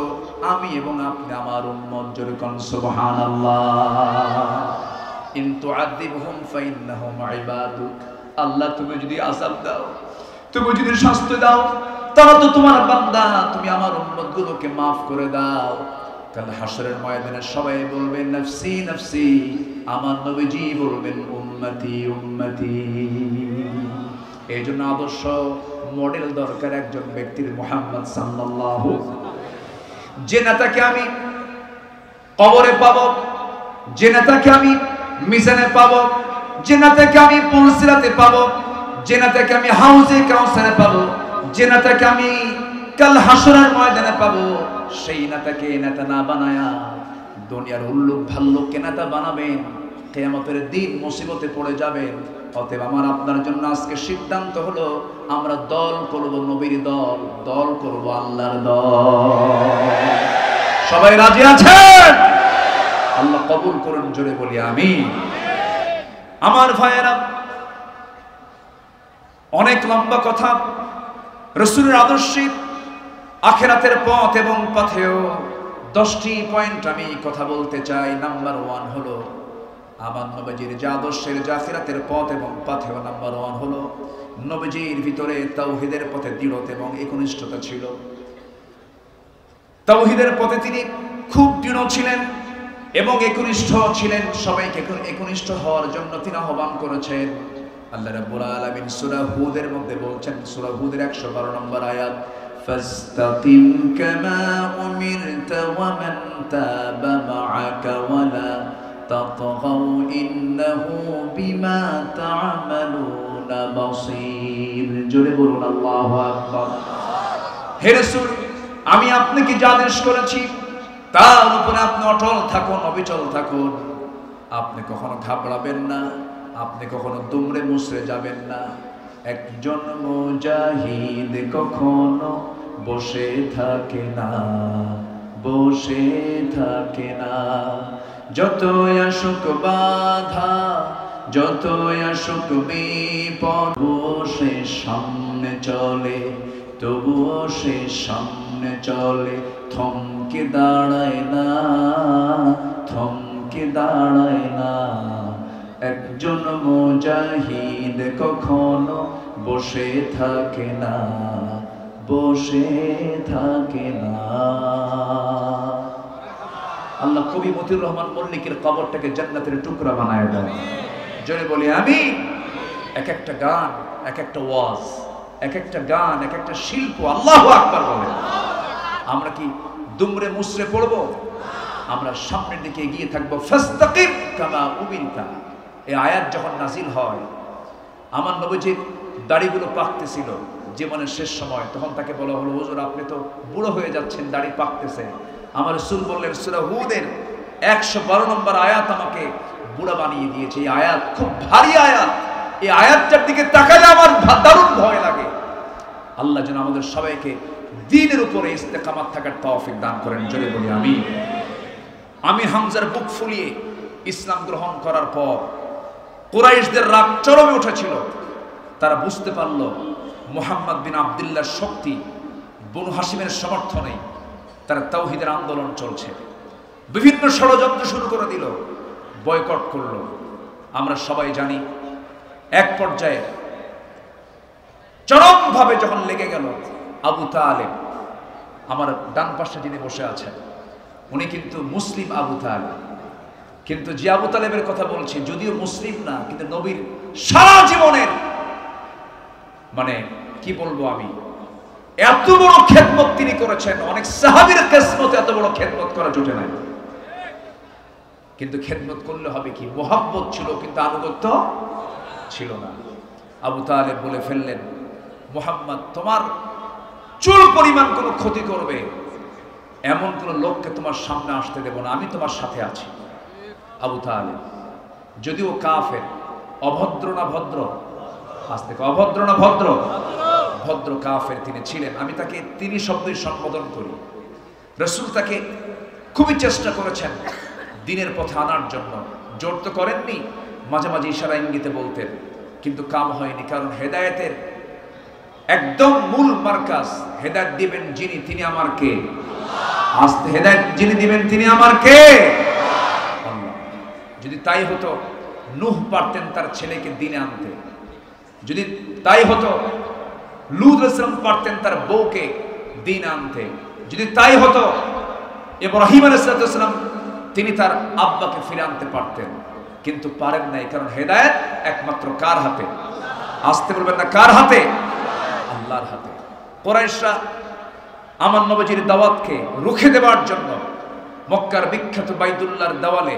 আমি এবং আপনি, আমার উম্মত। জোরে কোন সুবহানাল্লাহ। ইন তুআযিবহুম ফাইন্নাহুম ইবাদুক, আল্লাহ তুমি যদি আযাব দাও, তুমি যদি শাস্তি দাও, তারা তো তোমার বান্দা, তুমি আমার উম্মতগুলোকে maaf করে দাও। কাল হাশরের ময়দানে সবাই বলবে নফসি নফসি, আমার নবীজি বলবেন উম্মতি উম্মতি। এইজন্য আদর্শ মডেল দরকার একজন ব্যক্তির, মুহাম্মদ সাল্লাল্লাহু। যে নেতাকে আমি কবরে পাবো, যে নেতাকে আমি মিজানে পাবো, যে নেতাকে আমি পুলসিরাতে পাবো, যে নেতাকে আমি হাউজে কাউসারে পাবো, যে নেতাকে আমি কাল হাশরের ময়দানে পাবো, সেই নেতাকে নেতা না বানায়া দুনিয়ার উল্লুক ভাল্লুককে নেতা বানাবেন, কিয়ামতের দিন মুসিবতে পড়ে যাবেন। অতএব আমার আপনার জন্য আজকে সিদ্ধান্ত হলো আমরা দল করব নবীর দল, দল করব আল্লাহর দল। সবাই রাজি আছেন? আল্লাহ কবুল করুন, জোরে বলি আমিন। আমার ভাইয়েরা, অনেক লম্বা কথা, রাসূলের আদর্শে আখিরাতের পথ এবং পথেও 10টি পয়েন্ট আমি কথা বলতে চাই। নাম্বার 1 হলো আমার নবীজির যে আদর্শের যে আখিরাতের পথ এবং পথেও নাম্বার 1 হলো নবীজির ভিতরে তাওহীদের পথে দৃঢ়তা এবং একনিষ্ঠতা ছিল। তাওহীদের পথে তিনি খুব দৃঢ় ছিলেন এবং একনিষ্ঠ ছিলেন। সবাইকে একনিষ্ঠ হওয়ার জন্য তিনি আহ্বান করেছেন। আল্লাহ রাব্বুল আলামিন সূরা হুদের মধ্যে বলছেন, সূরা হুদের 112 নম্বর আয়াত, ফাস্তাকিম কামা উমিরতা ওয়া মান তাবা মাআকা ওয়া লা তাতগাউ ইন্নাহু বিমা তা'মালুনা বাসীর। জোরে বলুন আল্লাহু আকবার। হে রাসূল, আমি আপনাকে যা আদেশ করেছি তার উপরে আপনি অটল থাকুন, অবিচল থাকুন। আপনি কখনো ঘাবড়াবেন না, আপনি কখনো দুমড়ে মুচড়ে যাবেন না। একজন মুজাহিদ কখনো বসে থাকে না, বসে থাকে না। যতই আসুক বাধা, যতই আসুক বিপদ, সে সামনে চলে, তবুও সে সামনে চলে। থমকে দাঁড়ায় না, থমকে দাঁড়ায় না। একজন মুজাহিদ কখনো বসে থাকে না, বসে থাকে না। আল্লাহ কবি মতিউর রহমান মল্লিকের কবরটাকে জান্নাতের টুকরা বানায় দেন। জোরে বলি আমিন। এক একটা গান, এক একটা ওয়াজ, এক একটা গান, এক একটা শিল্প। আল্লাহু আকবার বলেন। আমরা কি দুমড়ে মুচড়ে পড়বো? আমরা সামনের দিকে এগিয়ে থাকবো। ফাস্তাকিম কামা উমিরতা। এই আয়াত যখন নাজিল হয়, আমার নবীজির দাড়িগুলো পাকতেছিল জীবনের শেষ সময়, তখন তাকে বলা হলো, হুজুর আপনি তো বুড়ো হয়ে যাচ্ছেন, দাড়ি পাকতেছে। আমার রাসূল বললেন, সূরা হুদের 112 নম্বর আয়াত আমাকে বুড়া বানিয়ে দিয়েছে। এই আয়াত খুব ভারী আয়াত। এই আয়াতটার দিকে তাকালে আমার দারুণ ভয় লাগে। আল্লাহ যেন আমাদের সবাইকে দ্বীনের উপরে ইস্তেকামাত থাকার তৌফিক দান করেন। জোরে বলি আমিন। আমি হামজার বুক ফুলিয়ে ইসলাম গ্রহণ করার পর কুরাইশদের রাগ চরমে উঠেছিল। তারা বুঝতে পারল মুহাম্মদ বিন আব্দুল্লাহর শক্তি, বনু হাশিমের সমর্থনে তারা তাওহীদের আন্দোলন চলছে। বিভিন্ন ষড়যন্ত্র শুরু করে দিল, বয়কট করলো। আমরা সবাই জানি এক পর্যায়ে চরমভাবে যখন লেগে গেল, আবু তালেব, আমার ডান পাশে যিনি বসে আছেন উনি কিন্তু মুসলিম আবু তালেব। কিন্তু যে আবু তালেবের কথা বলছি, যদিও মুসলিম না, কিন্তু নবীর সারা জীবনের মানে কি বলবো আমি, এত বড় খেদমত তিনি করেছেন। অনেক সাহাবীর কিসমত এত বড় খেদমত করা জোটে নাই। কিন্তু খেদমত করলে হবে কি, মোহাব্বত ছিল কিন্তু আনুগত্য ছিল না। আবু তালেব বলে ফেললেন, মুহাম্মদ তোমার চুল পরিমাণ কোনো ক্ষতি করবে এমন কোন লোককে তোমার সামনে আসতে দেব না, আমি তোমার সাথে আছি। আবু তালেব যদিও কাফের, অভদ্র না ভদ্র, আজ থেকে অভদ্র না ভদ্র, ভদ্র কাফের তিনি ছিলেন। আমি তাকে তিনি শব্দই সম্বোধন করি। রাসূল তাকে খুবই চেষ্টা করেছেন দ্বীনের পথে আনার জন্য। জোর তো করেননি, মাঝে মাঝে ইশারা ইঙ্গিতে বলতেন, কিন্তু কাম হয়নি। কারণ হেদায়েতের একদম মূল মার্কাজ, হেদায়েত দিবেন যিনি, তিনি আমার কে? আস্তে হেদায়েত যিনি দিবেন তিনি আমার কে? আল্লাহ। যদি তাই হতো নূহ পারতেন তার ছেলেকে দিনে আনতে, যদি তাই হতো লূত আলাইহিস সালাম পারতেন তার বউকে দিন আনতে, যদি তাই হতো ইব্রাহিম আলাইহিস সালাম তিনি তার আব্বাকে ফিরে আনতে পারতেন, কিন্তু পারেন নাই। কারণ হেদায়েত একমাত্র কার হাতে? আসতে বলবেন না, কার হাতে? আল্লাহর হাতে। কুরাইশরা আমার নবীজির দাওয়াতকে রুখে দেওয়ার জন্য মক্কার বিখ্যাত বাইতুল্লাহর দেওয়ালে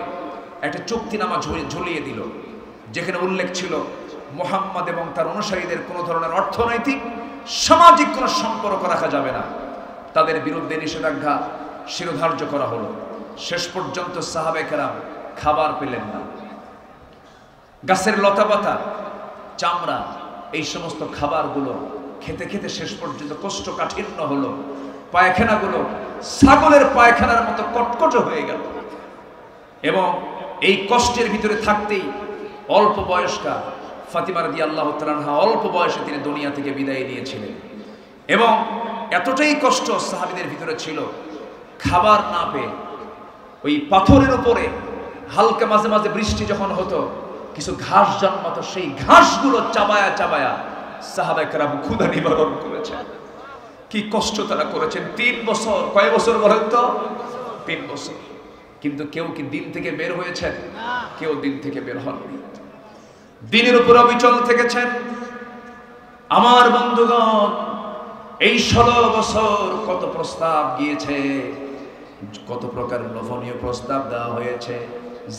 একটা চুক্তিনামা ঝুলিয়ে দিল, যেখানে উল্লেখ ছিল মুহাম্মদ এবং তার অনুসারীদের কোনো ধরনের অর্থনৈতিক সামাজিক কোনো সম্পর্ক রাখা যাবে না। তাদের বিরুদ্ধে নিষেধাজ্ঞা শিরোধার্য করা হলো। শেষ পর্যন্ত সাহাবায়ে কেরাম খাবার পেলেন না। গাছের লতাপাতা, চামড়া, এই সমস্ত খাবারগুলো খেতে খেতে শেষ পর্যন্ত কোষ্ঠকাঠিন্য হলো। পায়খানাগুলো ছাগলের পায়খানার মতো কটকটে হয়ে গেল। এবং এই কষ্টের ভিতরে থাকতেই অল্প বয়স্কা ফাতিমা রাদিয়াল্লাহু তাআলা আনহা অল্প বয়সে তিনি দুনিয়া থেকে বিদায় নিয়েছিলেন। এবং এতটাই কষ্ট সাহাবীদের ভিতরে ছিল, খাবার না পেয়ে ওই পাথরের উপরে হালকা মাঝে মাঝে বৃষ্টি যখন হতো কিছু ঘাস জন্মাতো, সেই ঘাসগুলো চাবায়া চাবায়া সাহাবায়ে কেরাম ক্ষুধা নিবারণ করেছেন। কি কষ্ট তারা করেছেন! 3 বছর। কয় বছর বলেন তো? 3 বছর। কিন্তু কেউ কি দিন থেকে বের হয়েছেন? কেউ দিন থেকে বের হননি। দিনের উপর অবিচল থেকেছেন। আমার বন্ধুগণ, এই 16 বছর কত প্রস্তাব গিয়েছে, কত প্রকার লোভনীয় প্রস্তাব দেওয়া হয়েছে।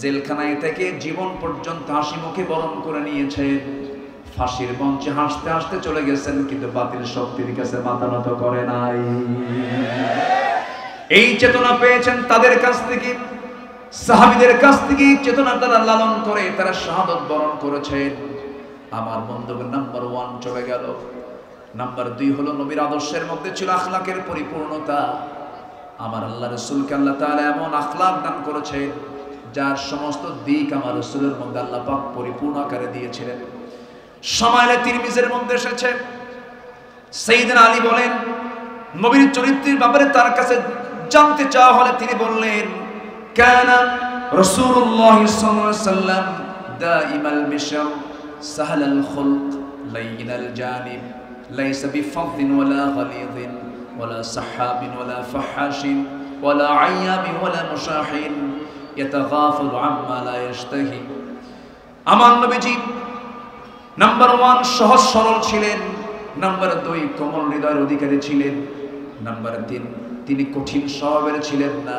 জেলখানায় থেকে জীবন পর্যন্ত হাসি মুখে বরণ করে নিয়েছেন। ফাঁসির মঞ্চে হাসতে হাসতে চলে গেছেন, কিন্তু বাতিল শক্তির কাছে মাথা নত করে নাই। এই চেতনা পেয়েছেন তাদের কাছ থেকে, সাহাবীদের কাছ থেকে। চেতনা তারা লালন করে তারা শাহাদাত বরণ করেছেন। আমার বন্ধুগণ, নাম্বার 1 চলে গেল। নাম্বার 2 হলো নবীর আদর্শের মধ্যে ছিল আখলাকের পরিপূর্ণতা। আমার আল্লাহ রাসূলকে আল্লাহ তাআলা এমন আখলাক দান করেছেন যার সমস্ত দিক আমার রাসূলের মধ্যে আল্লাহ পাক পরিপূর্ণ আকারে দিয়েছিলেন। শামাইলে তিরমিজির মধ্যে এসেছে, সাইয়েদনা আলী বলেন, নবীর চরিত্রের ব্যাপারে তার কাছে জানতে চাওয়া হলে তিনি বললেন, কানা রাসূলুল্লাহ সাল্লাল্লাহু আলাইহি ওয়াসাল্লাম দাইমাল মিশর সাহলাল খুলক লাইনাল জানিব লাইসা বিফাদ্দিন ওয়ালা গালিযিন ওয়ালা সাহাবিন ওয়ালা ফাহাশিন ওয়ালা আইয়াবিন ওয়ালা মুশাহিন ইয়াতাগাফালু আম্মা লা ইশতাহি। আমার নবীজি নাম্বার 1 সহজ সরল ছিলেন। নাম্বার 2 কোমল হৃদয়ের অধিকারী ছিলেন। নাম্বার 3 তিনি কঠিন স্বভাবের ছিলেন না।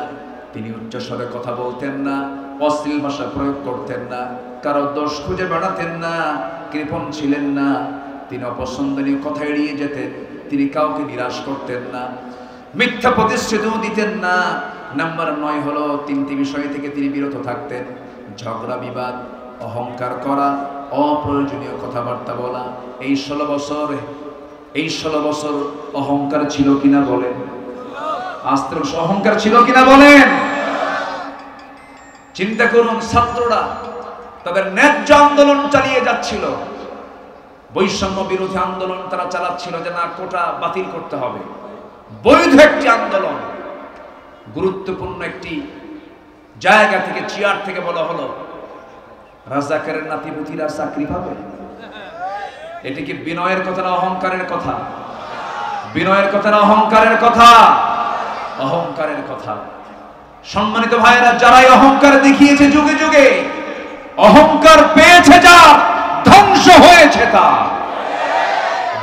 তিনি উচ্চ স্বরে কথা বলতেন না, অশ্লীল ভাষা প্রয়োগ করতেন না, কারো দোষ খুঁজে বেড়াতেন না, কৃপণ ছিলেন না। তিনি অপছন্দনীয় কথা এড়িয়ে যেতেন। তিনি কাউকে নিরাশ করতেন না, মিথ্যা প্রতিশ্রুতিও দিতেন না। নাম্বার 9 হলো 3টি বিষয় থেকে তিনি বিরত থাকতেন: ঝগড়া বিবাদ, অহংকার করা, অপ্রয়োজনীয় কথাবার্তা বলা। এই 16 বছর অহংকার ছিল কিনা বলেন? আস্তে অহংকার ছিল কিনা বলেন? চিন্তা করুন, ছাত্ররা তাদের ন্যায্য আন্দোলন চালিয়ে যাচ্ছিল, বৈষম্য বিরোধী আন্দোলন তারা চালাচ্ছিল যে না, কোটা বাতিল করতে হবে, বৈধ একটি আন্দোলন। গুরুত্বপূর্ণ একটি জায়গা থেকে, চেয়ার থেকে বলা হলো, রাজাকারের নাতিপুতিরা চাকরি পাবে। এটি কি বিনয়ের কথা না অহংকারের কথা? বিনয়ের কথা না অহংকারের কথা? অহংকারের কথা। সম্মানিত ভাইয়েরা, যারাই অহংকার দেখিয়েছে যুগে যুগে, অহংকার পেয়েছে যার, ধ্বংস হয়েছে তার।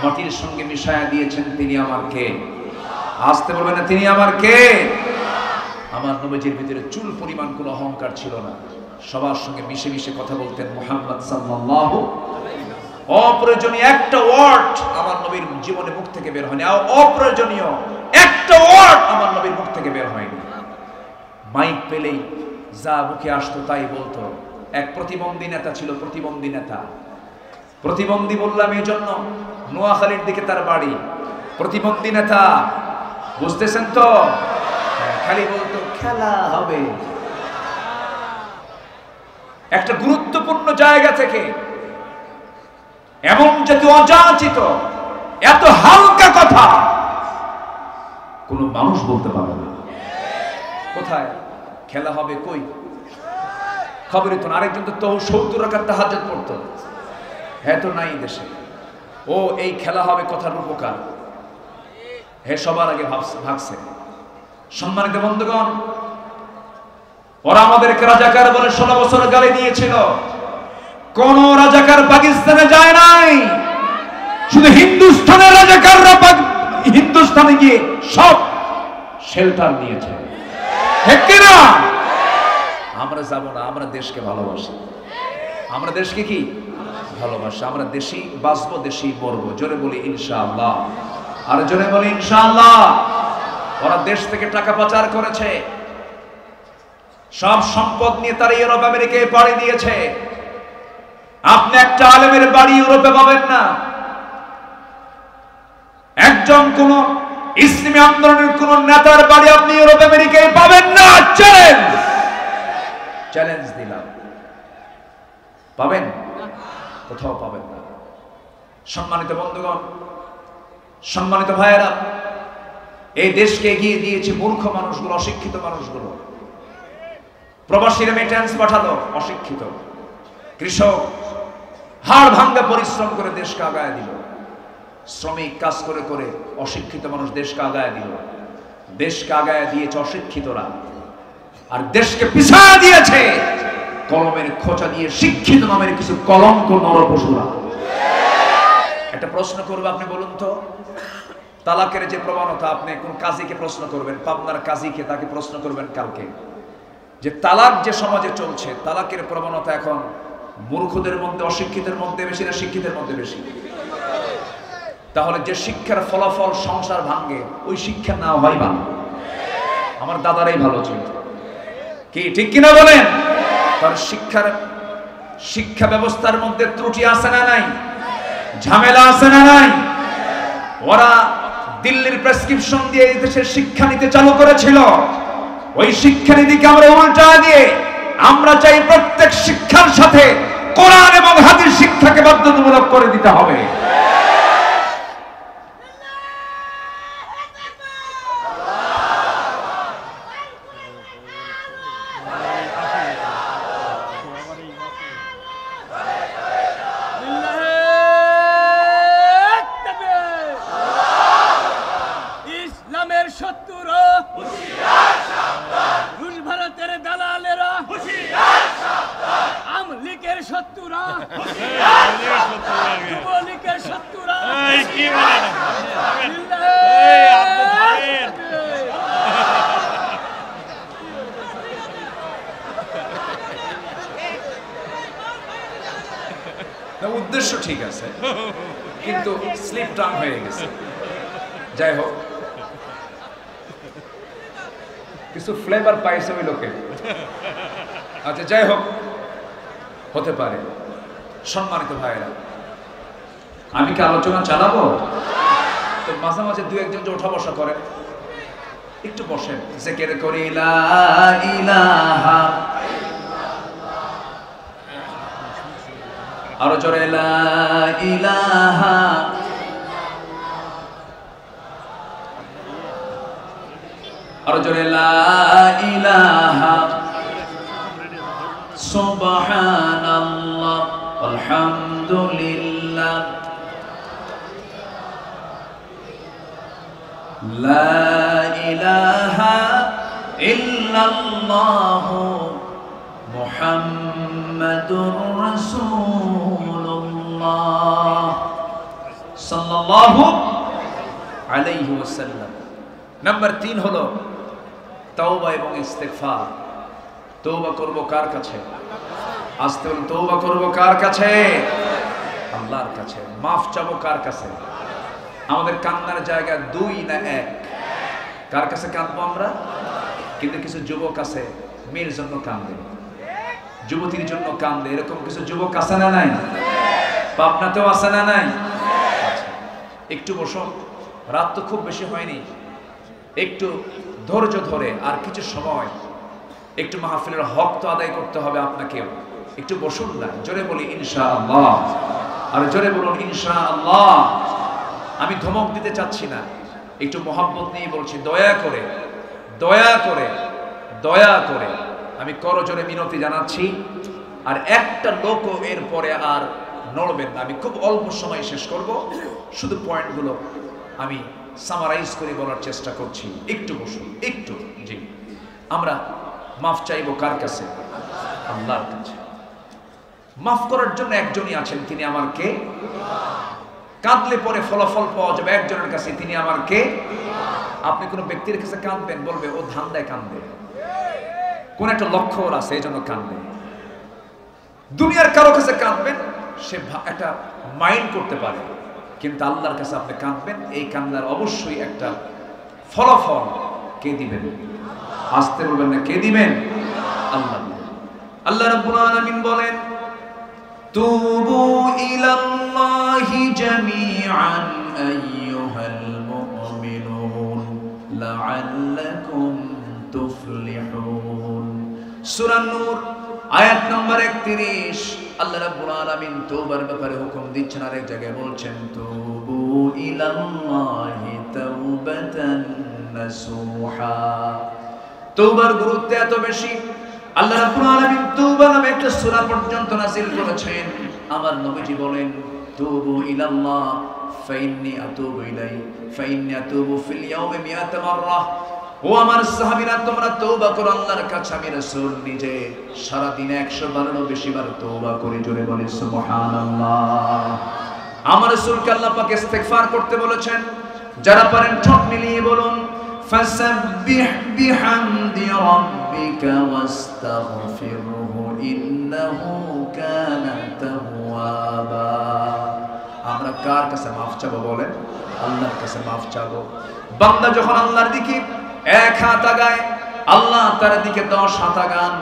মাটির সঙ্গে মিশায়া দিয়েছেন তিনি আমার কে? আসতে বলবেন না, তিনি আমার কে? আমার নবীজির ভিতরে চুল পরিমাণ কোনো অহংকার ছিল না। সবার সঙ্গে মিশে মিশে কথা বলতেন মুহাম্মদ সাল্লাল্লাহু। অপ্রয়োজনীয় একটা ওয়ার্ড আমার নবীর জীবনে মুখ থেকে বের হয়নি। অপ্রয়োজনীয় একটা ওয়ার্ড আমার নবীর মুখ থেকে বের হয়নি। মাইক পেলেই যা মুখে আসতো তাই বলতো। এক প্রতিবন্ধী নেতা ছিল, প্রতিবন্ধী নেতা। প্রতিবন্ধী বললাম এই জন্য, নোয়াখালীর দিকে তার বাড়ি। প্রতিবন্ধী নেতা, বুঝতেছেন তো? খালি বলতো খেলা হবে। একটা গুরুত্বপূর্ণ জায়গা থেকে এমন জাতীয় অযাচিত, এত হালকা কথা কোন মানুষ বলতে পারে না। কোথায় খেলা হবে? কই খবরই তো না। আরেকজন তো 70 রাকাত তাহাজ্জুদ পড়তো, হ্যাঁ তো নাই দেশে। ও এই খেলা হবে কথার উপকার, হে সবার আগে ভাগছে। সম্মানিত বন্ধুগণ, ওরা আমাদেরকে রাজাকার বলে 16 বছর গালি দিয়েছিল। কোন রাজাকার পাকিস্তানে যায় নাই, শুধু হিন্দুস্তানের রাজাকাররা হিন্দুস্তানে গিয়ে সব শেল্টার নিয়েছে। ঠিক কিনা? আমরা যাব না, আমরা দেশকে ভালোবাসি। আমরা দেশকে কি ভালোবাসি? আমরা দেশি বাঁচবো, দেশি মরবো। জোরে বলি ইনশাআল্লাহ, আর জোরে বলি ইনশাআল্লাহ। ওরা দেশ থেকে টাকা পাচার করেছে, সব সম্পদ নিয়ে তারা ইউরোপ আমেরিকায় পাড়ি দিয়েছে। আপনি একটা আলেমের বাড়ি ইউরোপে পাবেন না, একজন কোন ইসলামী আন্দোলনের কোন নেতার বাড়ি আপনি ইউরোপ আমেরিকায় পাবেন না। চ্যালেঞ্জ দিলাম, পাবেন? কোথাও পাবেন না। সম্মানিত বন্ধুগণ, সম্মানিত ভাইয়েরা, এই দেশকে এগিয়ে দিয়েছে মূর্খ মানুষগুলো, অশিক্ষিত মানুষগুলো। প্রবাসী রেমিটেন্স পাঠালো, অশিক্ষিত। কৃষক হাড় ভাঙ্গা পরিশ্রম করে দেশকে আগায় দিল। শ্রমিক কাজ করে করে অশিক্ষিত মানুষ দেশকে আগায় দিল। দেশকে আগায় দিয়েছে অশিক্ষিতরা, আর দেশকে পিছায় দিয়েছে কলমের খোঁচা দিয়ে শিক্ষিত নামের কিছু কলঙ্ক নরপশুরা। একটা প্রশ্ন করবো, আপনি বলুন তো, তালাকের যে প্রবণতা, আপনি কোন কাজীকে প্রশ্ন করবেন, পাবনার কাজীকে, তাকে প্রশ্ন করবেন কালকে, যে তালাক যে সমাজে চলছে, তালাকের প্রবণতা এখন মূর্খদের মধ্যে, অশিক্ষিতের মধ্যে বেশি না শিক্ষিতের মধ্যে বেশি? তাহলে যে শিক্ষার ফলাফল সংসার ভাঙ্গে, ওই শিক্ষা না হয় ভালো। আমার দাদারাই ভালো ছিল, কি ঠিক কিনা বলেন? তার শিক্ষা ব্যবস্থার মধ্যে ত্রুটি আছে না নাই? ঝামেলা আছে না নাই? ওরা দিল্লির প্রেসক্রিপশন দিয়ে এই দেশের শিক্ষানীতি চালু করেছিল। ওই শিক্ষানীতিকে আমরা উল্টা দিয়ে আমরা চাই প্রত্যেক শিক্ষার সাথে কোরআন এবং হাদিস শিক্ষাকে বাধ্যতামূলক করে দিতে হবে। উদ্দেশ্য ঠিক আছে, কিন্তু স্লিপ টার্ন হয়ে গেছে। যাই হোক, কিছু ফ্লেভার পাইছে ওই লোকে। আচ্ছা, যাই হোক, হতে পারে। সম্মানিত ভাইয়েরা, আমি কি আলোচনা চালাবো? তো মাঝে মাঝে দু একজন যে ওঠা বসা করেন, একটু বসেন, জিকির করি লা ইলাহা, আরো জোরে লা ইলাহা, আরো জোরে লা ইলাহা, সুবহানাল্লাহ, আলহামদুলিল্লাহ, লা ইলাহা ইল্লাল্লাহু মুহাম্মাদুর রাসূলুল্লাহ সাল্লাল্লাহু আলাইহি ওয়াসাল্লাম। নাম্বার 3 হলো তওবা এবং ইস্তেগফার। তওবা করব কার কাছে? আস্তে বলুন, তওবা করব কার কাছে? আল্লাহর কাছে। মাফ চাবো কার কাছে? আমাদের কান্নার জায়গা 2 না 1? কার কাছে কাঁদবো আমরা? কিন্তু কিছু যুবক আছে মেয়ের জন্য কান্দে, যুবতীর জন্য কান্দে, এরকম কিছু যুবক আছে না নাই? পাবনাতেও আছে না নাই? একটু বসো, রাত তো খুব বেশি হয়নি, একটু ধৈর্য ধরে আর কিছু সময় একটু মাহফিলের হক তো আদায় করতে হবে আপনাকেও। একটু বসুন না, জোরে বলি ইনশাআল্লাহ, আর জোরে বলুন ইনশাআল্লাহ। আমি ধমক দিতে চাচ্ছি না, একটু মহব্বত নিয়ে বলছি, দয়া করে দয়া করে দয়া করে আমি করজোরে মিনতি জানাচ্ছি, আর একটা লোকও এরপরে আর নড়বেন না। আমি খুব অল্প সময় শেষ করব, শুধু পয়েন্টগুলো আমি সামারাইজ করে বলার চেষ্টা করছি। একটু বসুন, একটু। জি, আমরা মাফ চাইবো কার কাছে? আল্লাহর কাছে। মাফ করার জন্য একজনই আছেন, তিনি আমার কে? কাঁদলে পরে ফলাফল পাওয়া যাবে একজনের কাছে, তিনি আমার কে? আপনি কোনো ব্যক্তির কাছে কাঁদবেন, বলবে ও ধান্দায় কাঁদবে, কোন একটা লক্ষ্য ওর আছে এই জন্য কাঁদবে। দুনিয়ার কারো কাছে কাঁদবেন, সে একটা মাইন্ড করতে পারে, কিন্তু আল্লাহর কাছে আপনি কাঁদবেন, এই কান্নার অবশ্যই একটা ফলাফল কে দিবেন? আসতে বলবেন না, কে দিবেন? আল্লাহ। আল্লাহ রাব্বুল আলামিন বলেন, তুবু ইলাল্লাহি জামিআন আইয়ুহাল মুমিনুন লাআল্লাকুম তুফলিহুন। সূরা নূর আয়াত নম্বর 31। আল্লাহ রাব্বুল আলামিন তওবার ব্যাপারে হুকুম দিচ্ছেন, আর এক জায়গায় বলছেন তুবু ইলাল্লাহি তাওবাতান নাসুহা। তওবার গুরুত্ব এত বেশি, আল্লাহ রাব্বুল আলামিন তওবা নামে একটা সূরা পর্যন্ত নাযিল করেছেন। আমার নবীজি বলেন তুবু ইলাল্লাহ ফাইন্নী আতুবু ইলাইহি ফাইন্নী আতুবু ফিল ইয়াউমি মিআতা মাররা। ও আমার সাহাবীরা, তোমরা তওবা করো আল্লাহর কাছে, আমি রাসূল নিজে সারা দিনে 100 বারেরও বেশি বার তওবা করি। জোরে বলি সুবহানাল্লাহ। আমার রাসূলকে আল্লাহ পাক ইস্তিগফার করতে বলেছেন। যারা পারেন ঠোঁট মিলিয়ে বলুন ফাসাব্বিহ বিহামদি রাব্বিকা ওয়াস্তাগফিরহু ইন্নাহু কানা তাওয়াবা। আমরা কার কাছে মাফ চাবো বলেন? আল্লাহর কাছে মাফ চাবো। বান্দা যখন আল্লাহর দিকে এক হাত আগায়, আল্লাহ তার দিকে 10 হাত আগান।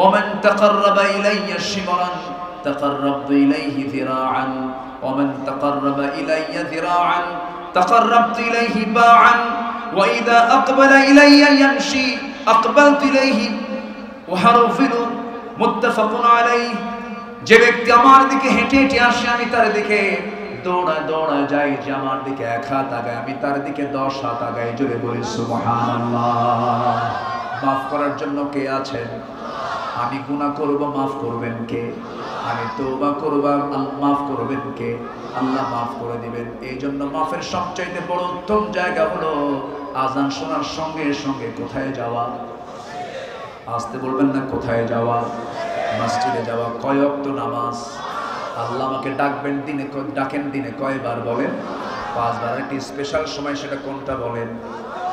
ওমান তাকাররাবা ইলাইয়া শিবরান তাকাররাবতু ইলাইহি যিরাআন ওমান তাকাররাবা ইলাইয়া যিরাআন তাকাররাবতু ইলাইহি বাআন ওয়া ইযা আকবালা ইলাইয়া ইয়ামশি আকবালতু ইলাইহি ওয়া হারফিলু মুত্তাফাকুন আলাইহি। যে ব্যক্তি আমার দিকে হেঁটে হেঁটে আসে, আমি তার দিকে দৌড়ায় দৌড়ায় যাই। যে আমার দিকে 1 হাত আগায়, আমি তার দিকে 10 হাত আগাই। জোরে বলি সুবহানাল্লাহ। মাফ করার জন্য কে আছেন? আমি গুনাহ করব, মাফ করবেন কে? আমি তওবা করব, মাফ করবেন কে? আল্লাহ মাফ করে দিবেন। এই জন্য মাফের সবচাইতে বড় উত্তম জায়গা হলো আযান শোনার সঙ্গে সঙ্গে কোথায় যাওয়া? আসতে বলবেন না, কোথায় যাওয়া? মসজিদে যাওয়া। কয় ওয়াক্ত নামাজ? আল্লাহ আমাকে ডাকবেন দিনে, ডাকেন দিনে কয়বার বলেন? 5 বার। একটি স্পেশাল সময়, সেটা কোনটা বলেন?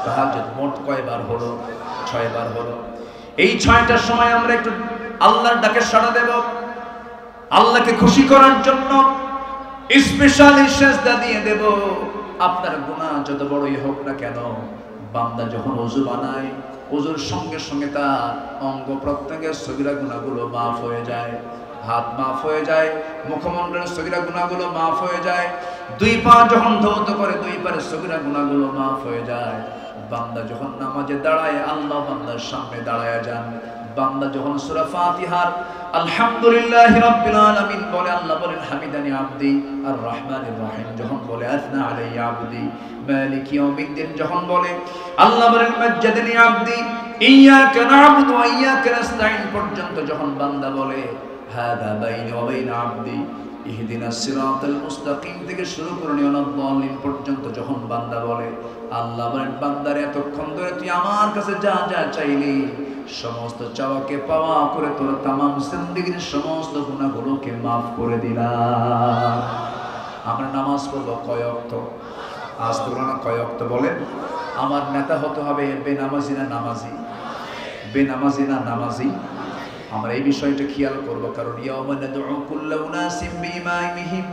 তাহাজ্জুদ। মোট কয়বার হলো? 6 বার হলো। এই 6টার সময় আমরা একটু আল্লাহর ডাকে সাড়া দেব, আল্লাহকে খুশি করার জন্য স্পেশালি সেজদা দিয়ে দেব। আপনার গুনাহ যত বড়ই হোক না কেন, বান্দা যখন ওযু বানায়, ওযুর সঙ্গে সঙ্গে তার অঙ্গ প্রত্যঙ্গের সগীরা গুনাহগুলো মাফ হয়ে যায়। হাত মাফ হয়ে যায়, মুখমণ্ডলের সগীরা গুনাহগুলো মাফ হয়ে যায়। 2 পা যখন ধৌত করে, 2 পায়ের সগীরা গুনাহগুলো মাফ হয়ে যায়। বান্দা যখন নামাজে দাঁড়ায়, আল্লাহ বান্দার সামনে দাঁড়ায়া যান। বান্দা যখন সূরা ফাতিহার আলহামদুলিল্লাহি রাব্বিল আলামিন বলে, আল্লাহ বলেন হামিদানি আবদি। আর রহমানির রহিম যখন বলে আথনা আলাইয়া আবদি। মালিক ইয়াউমিদ্দিন যখন বলে, আল্লাহ বলেন মাজ্জাদানি আবদি। ইয়্যাকা না'বুদু ওয়া ইয়্যাকা নাস্তাঈন পর্যন্ত যখন বান্দা বলে, হাদা বাইনি ওয়া বাইনা আবদি ইহদিনাস সিরাতাল মুস্তাকিম থেকে শুরু করে নিয়নাদ-দাল্লিন পর্যন্ত যখন বান্দা বলে, আল্লাহ বলেন বান্দারে এতক্ষণ ধরে তুই আমার কাছে যা যা চাইলি, সমস্ত চাওয়াকে পাওয়া করে তোর তামাম জিন্দেগীর সমস্ত গুনাহগুলোকে মাফ করে দিলাম। আমরা নামাজ পড়ব কয় ওয়াক্ত? আজ তো না, কয় ওয়াক্ত বলেন? আমার নেতা হতে হবে বেনামাজি না নামাজি? বেনামাজি না নামাজি? আমরা এই বিষয়টা খেয়াল করব, কারণ ইয়াউমা নাদউ কুল্লা উনাসিম বিইমামিহিম।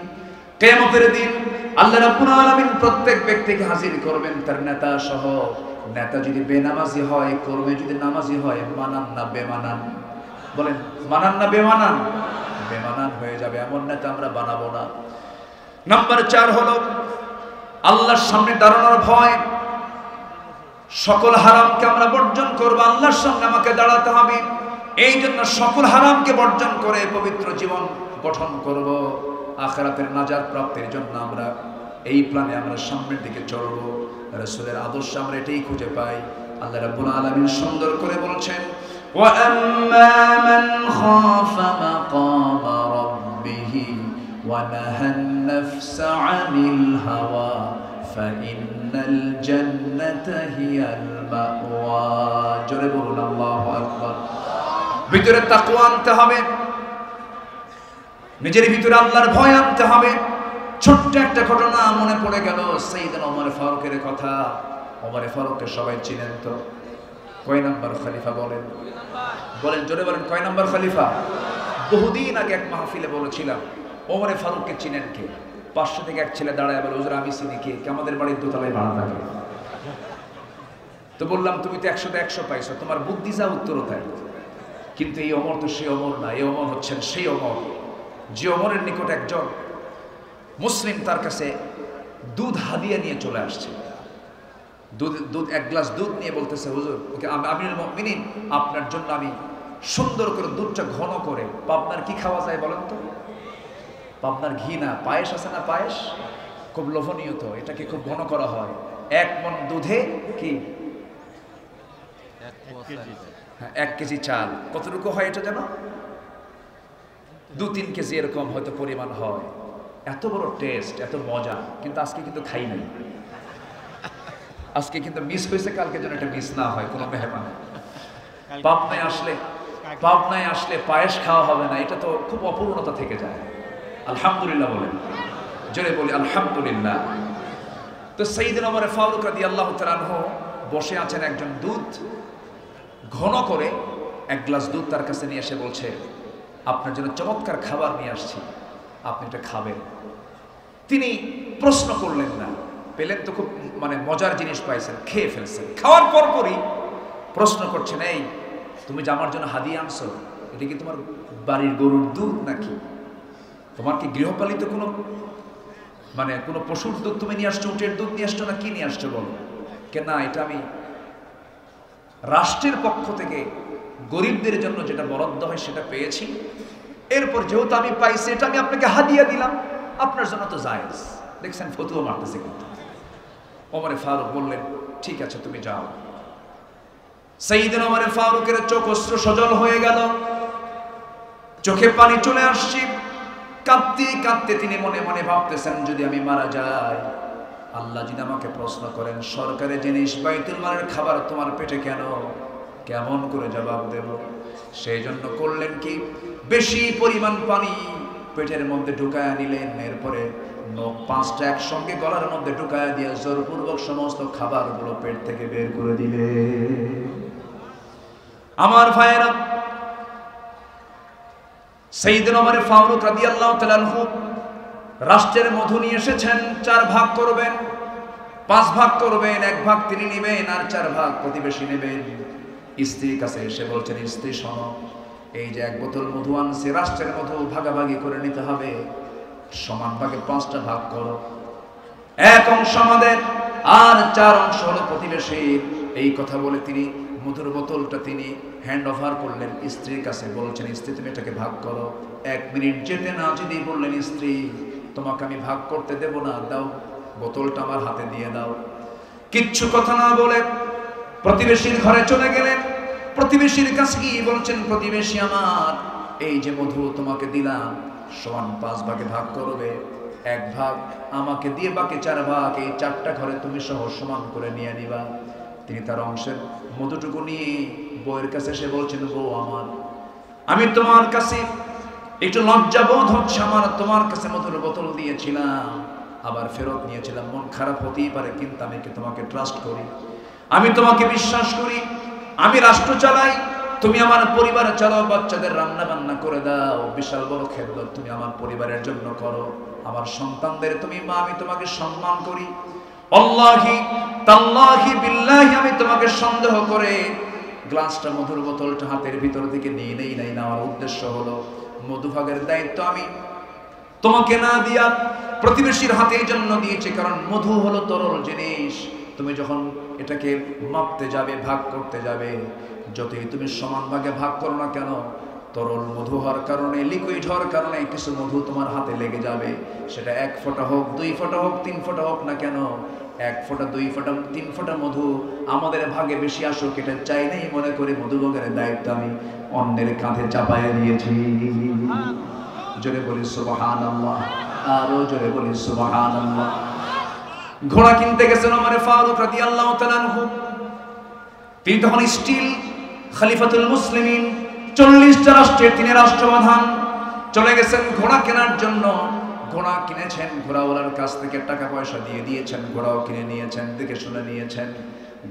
কিয়ামতের দিন আল্লাহ রাব্বুল আলামিন প্রত্যেক ব্যক্তিকে হাজির করবেন তার নেতা সহ। নেতা যদি বেনামাজি হয়, কর্মী যদি নামাজি হয়, মানান না বেমানান? বলেন মানান না বেমানান? বেমানান হয়ে যাবে, এমন নেতা আমরা বানাবো না। নাম্বার 4 হলো আল্লাহর সামনে দাঁড়ানোর ভয়। সকল হারামকে আমরা বর্জন করব, আল্লাহর সামনে আমাকে দাঁড়াতে হবে। এই জন্য সকল হারামকে বর্জন করে পবিত্র জীবন গঠন করব। আখিরাতের নাজাত প্রাপ্তির জন্য আমরা এই প্ল্যানে আমরা সামনের দিকে চলব। রাসূলের আদর্শ আমরা এটাই খুঁজে পাই। আল্লাহ রাব্বুল আলামিন সুন্দর করে বলেছেন, وأما من خاف مقام ربه ونهى النفس عن الهوى فإن الجنة هي المأوى জোরে বলুন আল্লাহু আকবার। ভিতরে তাকওয়া আনতে হবে, নিজের ভিতরে আল্লাহর ভয় আনতে হবে। ছোট্ট একটা ঘটনা মনে পড়ে গেল, সাইয়েদনা ওমর ফারুকের কথা। ওমর ফারুককে সবাই চিনেন তো? কয় নাম্বার খলিফা বলেন? বলেন জোরে বলেন, কয় নাম্বার খলিফা? বহুদিন আগে এক মাহফিলে বলেছিলাম ওমর ফারুককে চিনেন কে? 500 থেকে এক ছেলে দাঁড়ায় বলে, হুজুর আমি চিনি। কে? আমাদের বাড়ির দোতলায় ভাড়া থাকে। তো বললাম তুমি তো 100 তে 100 পাইছো, তোমার বুদ্ধি যা উত্তরও তাই। কিন্তু এই ওমর তো সেই ওমর না, এই ওমর হচ্ছেন সেই ওমর যে ওমরের নিকট একজন মুসলিম তার কাছে দুধ হাদিয়া নিয়ে চলে আসছে। দুধ এক গ্লাস দুধ নিয়ে বলতেছে, হুজুর ওকে আমিরুল মুমিনিন আপনার জন্য আমি সুন্দর করে দুধটা ঘন করে, পাবনার কি খাওয়া যায় বলেন তো? পাবনার ঘি না, পায়েস আছে না? পায়েস খুব লোভনীয় তো, এটাকে খুব ঘন করা হয়। 1 মণ দুধে কি 1 কেজি চাল। কতটুকু হয় এটা জানো? 2-3 কেজি এরকম হয়তো পরিমাণ হয়। এত বড় টেস্ট, এত মজা। কিন্তু আজকে কিন্তু খাই নাই, আজকে কিন্তু মিস হয়েছে। কালকে যেন এটা মিস না হয় কোনো মেহমান। পাবনায় আসলে পায়েস খাওয়া হবে না, এটা তো খুব অপূর্ণতা থেকে যায়। আলহামদুলিল্লাহ বলেন, জোরে বলি আলহামদুলিল্লাহ। তো সাইয়েদনা ওমর ফারুক রাদিয়াল্লাহু তাআলা আনহু বসে আছেন, একজন দুধ ঘন করে 1 গ্লাস দুধ তার কাছে নিয়ে এসে বলছে, আপনার জন্য চমৎকার খাবার নিয়ে আসছি, আপনি এটা খাবেন। তিনি প্রশ্ন করলেন না, পেলেন তো খুব মজার জিনিস পাইছেন, খেয়ে ফেলছেন। খাওয়ার পরপরই প্রশ্ন করছেন, এই তুমি যে আমার জন্য হাদিয়া আনছো, এটা কি তোমার বাড়ির গরুর দুধ নাকি? তোমার কি গৃহপালিত কোনো কোনো পশুর দুধ তুমি নিয়ে আসছো, উটের দুধ নিয়ে আসছো না কি নিয়ে আসছো বলো? কে না, এটা আমি রাষ্ট্রের পক্ষ থেকে গরিবদের জন্য যেটা বরাদ্দ হয় সেটা পেয়েছি। এরপর যেহেতু আমি পাইছি, এটা আমি আপনাকে হাদিয়া দিলাম, আপনার জন্য তো জায়েজ। দেখছেন ফতুয়া মারতেছে কিন্তু। ওমর ফারুক বললেন, ঠিক আছে তুমি যাও। সাইয়েদনা ওমর ফারুকের চোখ অশ্রু সজল হয়ে গেল, চোখে পানি চলে আসছে। কাঁদতে কাঁদতে তিনি মনে মনে ভাবতেছেন, যদি আমি মারা যাই, আল্লাহ যদি আমাকে প্রশ্ন করেন সরকারি জিনিস বাইতুল মালের খাবার তোমার পেটে কেন, কেমন করে জবাব দেব? সেই জন্য করলেন কি, বেশি পরিমাণ পানি পেটের মধ্যে ঢুকায়া নিলেন। এরপরে নখ 5টা একসঙ্গে গলার মধ্যে ঢুকায়া দিয়ে জোরপূর্বক সমস্ত খাবারগুলো পেট থেকে বের করে দিলে। আমার ভাইয়েরা, সাইয়েদনা ওমর ফারুক রাদিয়াল্লাহু তাআলা আনহু রাষ্ট্রের মধু নিয়ে এসেছেন। 4 ভাগ করবেন, 5 ভাগ করবেন, 1 ভাগ তিনি নেবেন আর 4 ভাগ প্রতিবেশী নেবেন। স্ত্রীর কাছে এসে বলছেন, স্ত্রী শোনো, এই যে 1 বোতল মধু আনছে, রাষ্ট্রের মধু ভাগাভাগি করে নিতে হবে, সমান ভাগে 5টা ভাগ করো। 1 অংশ আমাদের আর 4 অংশ হলো প্রতিবেশীর। এই কথা বলে তিনি মধুর বোতলটা তিনি হ্যান্ড ওভার করলেন স্ত্রীর কাছে। বলছেন, স্ত্রী তুমি এটাকে ভাগ করো। 1 মিনিট যেতে না যদি বললেন, স্ত্রী তোমাকে আমি ভাগ করতে দেব না, দাও বোতলটা আমার হাতে দিয়ে দাও। কিচ্ছু কথা না বলে প্রতিবেশীর ঘরে চলে গেলেন। প্রতিবেশীর কাছে গিয়ে বলছেন, প্রতিবেশী আমার, এই যে মধু তোমাকে দিলাম সমান 5 ভাগে ভাগ করবে। 1 ভাগ আমাকে দিয়ে বাকি 4 ভাগ এই 4টা ঘরে তুমি সহ সমান করে নিয়ে নিবা। তিনি তার অংশের মধুটুকু নিয়ে বউয়ের কাছে এসে বলছেন, বউ আমার, আমি তোমার কাছে একটু লজ্জা বোধ হচ্ছে, আমার তোমার কাছে মধুর বোতল দিয়েছিলাম, আবার ফেরত নিয়েছিলাম, মন খারাপ হতেই পারে, কিন্তু আমি কি তোমাকে ট্রাস্ট করি, আমি তোমাকে বিশ্বাস করি, আমি রাষ্ট্র চালাই, তুমি আমার পরিবার চালাও, বাচ্চাদের রান্না বান্না করে দাও, বিশাল বড় খেদমত তুমি আমার পরিবারের জন্য করো, আমার সন্তানদের তুমি মা, আমি তোমাকে সম্মান করি। আল্লাহি তাল্লাহি বিল্লাহি আমি তোমাকে সন্দেহ করে গ্লাসটা মধুর বোতলটা হাতের ভিতর থেকে নিয়ে নেই নাই। নেওয়ার উদ্দেশ্য হলো মধুভাগের দায়িত্ব আমি তোমাকে না দিয়া প্রতিবেশীর হাতে এই জন্য দিয়েছি, কারণ মধু হলো তরল জিনিস। তুমি যখন এটাকে মাপতে যাবে, ভাগ করতে যাবে, যতই তুমি সমান ভাগে ভাগ করো না কেন, তরল মধু হওয়ার কারণে, লিকুইড হওয়ার কারণে কিছু মধু তোমার হাতে লেগে যাবে। সেটা 1 ফোঁটা হোক, 2 ফোঁটা হোক, 3 ফোঁটা হোক না কেন, এক ফোঁটা, দুই ফোঁটা, তিন ফোঁটা মধু আমাদের ভাগে বেশি আসুক এটা চাই নাই মনে করে মধুভোগের দায়িত্ব আমি অন্যের কাঁধে চাপায়া দিয়েছি। জোরে বলি সুবহানাল্লাহ, আরো জোরে বলি সুবহানাল্লাহ। ঘোড়া কিনতে গেছেন ওমর ফারুক রাদিয়াল্লাহু তাআলা আনহু। তিনি তখন স্টিল খলিফাতুল মুসলিমিন, 40টা রাষ্ট্রের তিনি রাষ্ট্রপ্রধান। চলে গেছেন ঘোড়া কেনার জন্য। ঘোড়া কিনেছেন, ঘোড়াওয়ালার কাছ থেকে টাকা পয়সা দিয়ে দিয়েছেন, ঘোড়াও কিনে নিয়েছেন, দেখে শুনে নিয়েছেন।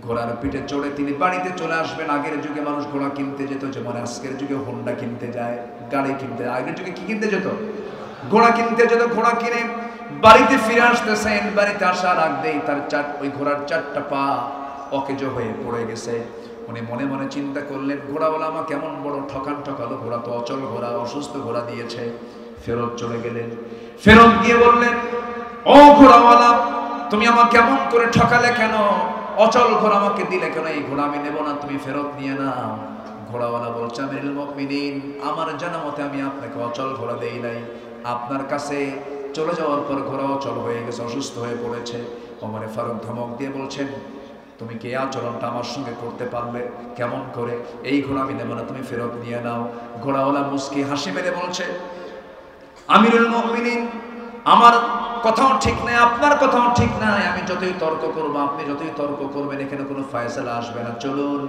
ঘোড়ার পিঠে চড়ে তিনি বাড়িতে চলে আসবেন। আগের যুগে মানুষ ঘোড়া কিনতে যেত, যেমন আজকের যুগে হোন্ডা কিনতে যায়, গাড়ি কিনতে যায়। আগের যুগে কি কিনতে যেত? ঘোড়া কিনতে যেত। ঘোড়া কিনে বাড়িতে ফিরে আসতেছেন। বাড়িতে আসার আগেই তার ওই ঘোড়ার 4টা পা অকেজো হয়ে পড়ে গেছে। উনি মনে মনে চিন্তা করলেন, ঘোড়াওয়ালা আমার কেমন বড় ঠকান ঠকালো, ঘোড়া তো অচল ঘোড়া, অসুস্থ ঘোড়া দিয়েছে। ফেরত চলে গেলেন। ফেরত গিয়ে বললেন, ও ঘোড়াওয়ালা, তুমি আমাকে কেমন করে ঠকালে কেন? অচল ঘোড়া আমাকে দিলে কেন? এই ঘোড়া আমি নেব না, তুমি ফেরত নিয়ে নাও। ঘোড়াওয়ালা বলছে, আমিরুল মুমিনিন, আমার জানা মতে আমি আপনাকে অচল ঘোড়া দেই নাই। আপনার কাছে চলে যাওয়ার পর ঘোড়া অচল হয়ে গেছে, অসুস্থ হয়ে পড়েছে। ওমর ফারুক ধমক দিয়ে বলছেন, তুমি কি আচরণটা আমার সঙ্গে করতে পারলে? কেমন করে? এই ঘোড়া আমি নেব না, তুমি ফেরত নিয়ে নাও। ঘোড়াওয়ালা মুস্কি হাসি মেরে বলছে, আমিরুল মুমিনিন, আমার কথাও ঠিক নাই, আপনার কথাও ঠিক নাই। আমি যতই তর্ক করবো, আপনি যতই তর্ক করবেন, এখানে কোনো ফয়সালা আসবে না। চলুন,